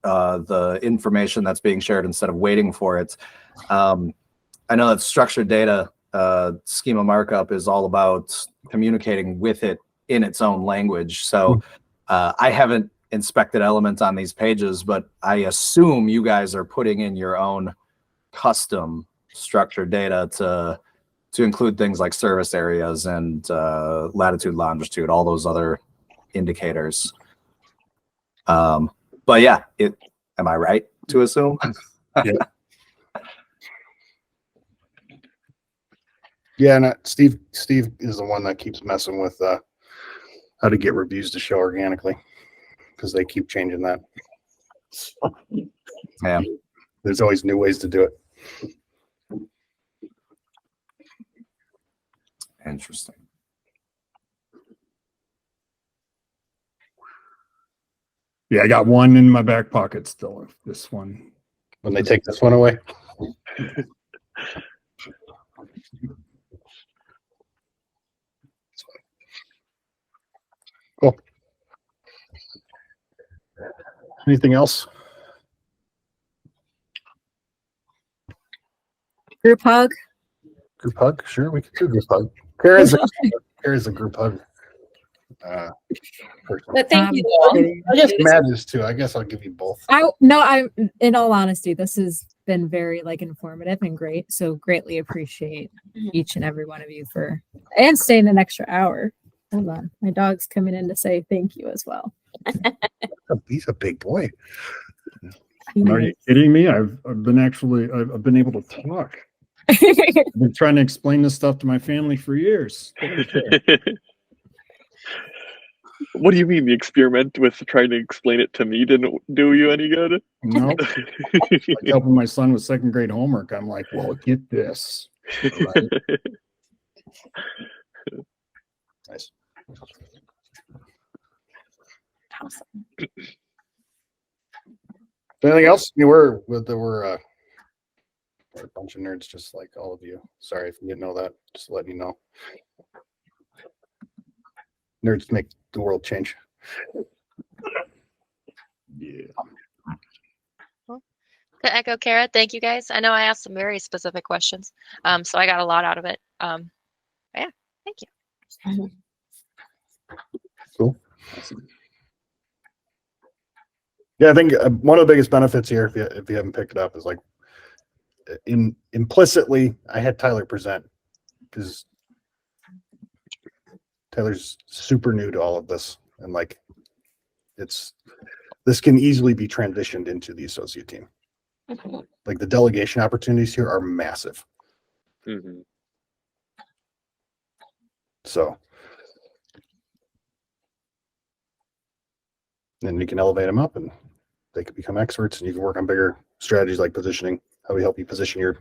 the information that's being shared instead of waiting for it. I know that structured data schema markup is all about communicating with it in its own language. So I haven't inspected elements on these pages, but I assume you guys are putting in your own custom structured data to include things like service areas and latitude, longitude, all those other indicators. But yeah, am I right to assume? Yeah. yeah, and Steve is the one that keeps messing with how to get reviews to show organically, because they keep changing that. Yeah, there's always new ways to do it. Interesting. Yeah, I got one in my back pocket still. This one. When they take this one away. Cool. Anything else? Group hug. Group hug? Sure, we can do group hug. Kara's a group hug. Person. But thank you. I guess Matt is too. I guess I'll give you both. I'm in all honesty, this has been very informative and great. So greatly appreciate each and every one of you and staying an extra hour. Hold on. My dog's coming in to say thank you as well. He's a big boy. Are you kidding me? I've been able to talk. I've been trying to explain this stuff to my family for years. What do you mean the experiment with trying to explain it to me didn't do you any good? No. Like helping my son with second grade homework. I'm like, well, get this. Right? Nice. Awesome. Anything else? We're a bunch of nerds, just like all of you. Sorry if you didn't know that. Just letting you know. Nerds make the world change. Yeah. To echo Kara, thank you guys. I know I asked some very specific questions, so I got a lot out of it. Yeah, thank you. Cool. Yeah, I think one of the biggest benefits here, if you haven't picked it up, is like implicitly, I had Tyler present because Tyler's super new to all of this, and like this can easily be transitioned into the associate team. Like the delegation opportunities here are massive. Mm-hmm. So then you can elevate them up and they can become experts, and you can work on bigger strategies like positioning, how we help you position your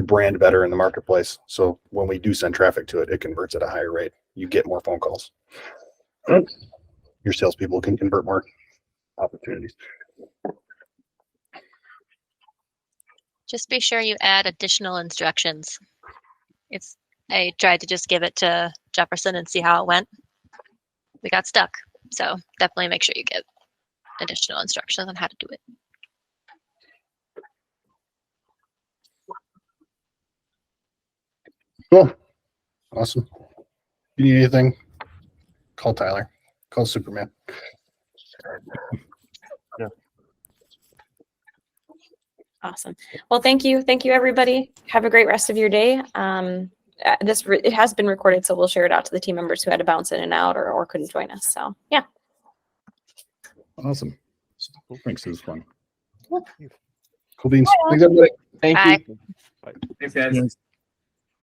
brand better in the marketplace. So when we do send traffic to it, it converts at a higher rate. You get more phone calls. Your salespeople can convert more opportunities. Just be sure you add additional instructions. I tried to just give it to Jefferson and see how it went. We got stuck. So definitely make sure you give additional instructions on how to do it. Cool. Awesome. If you need anything, call Tyler. Call Superman. Yeah. Awesome. Well, thank you. Thank you, everybody. Have a great rest of your day. It has been recorded, so we'll share it out to the team members who had to bounce in and out or couldn't join us. So, yeah. Awesome. Thanks. It was fun. Cool beans. Thanks, everybody. Thank Bye. you. Thanks, guys.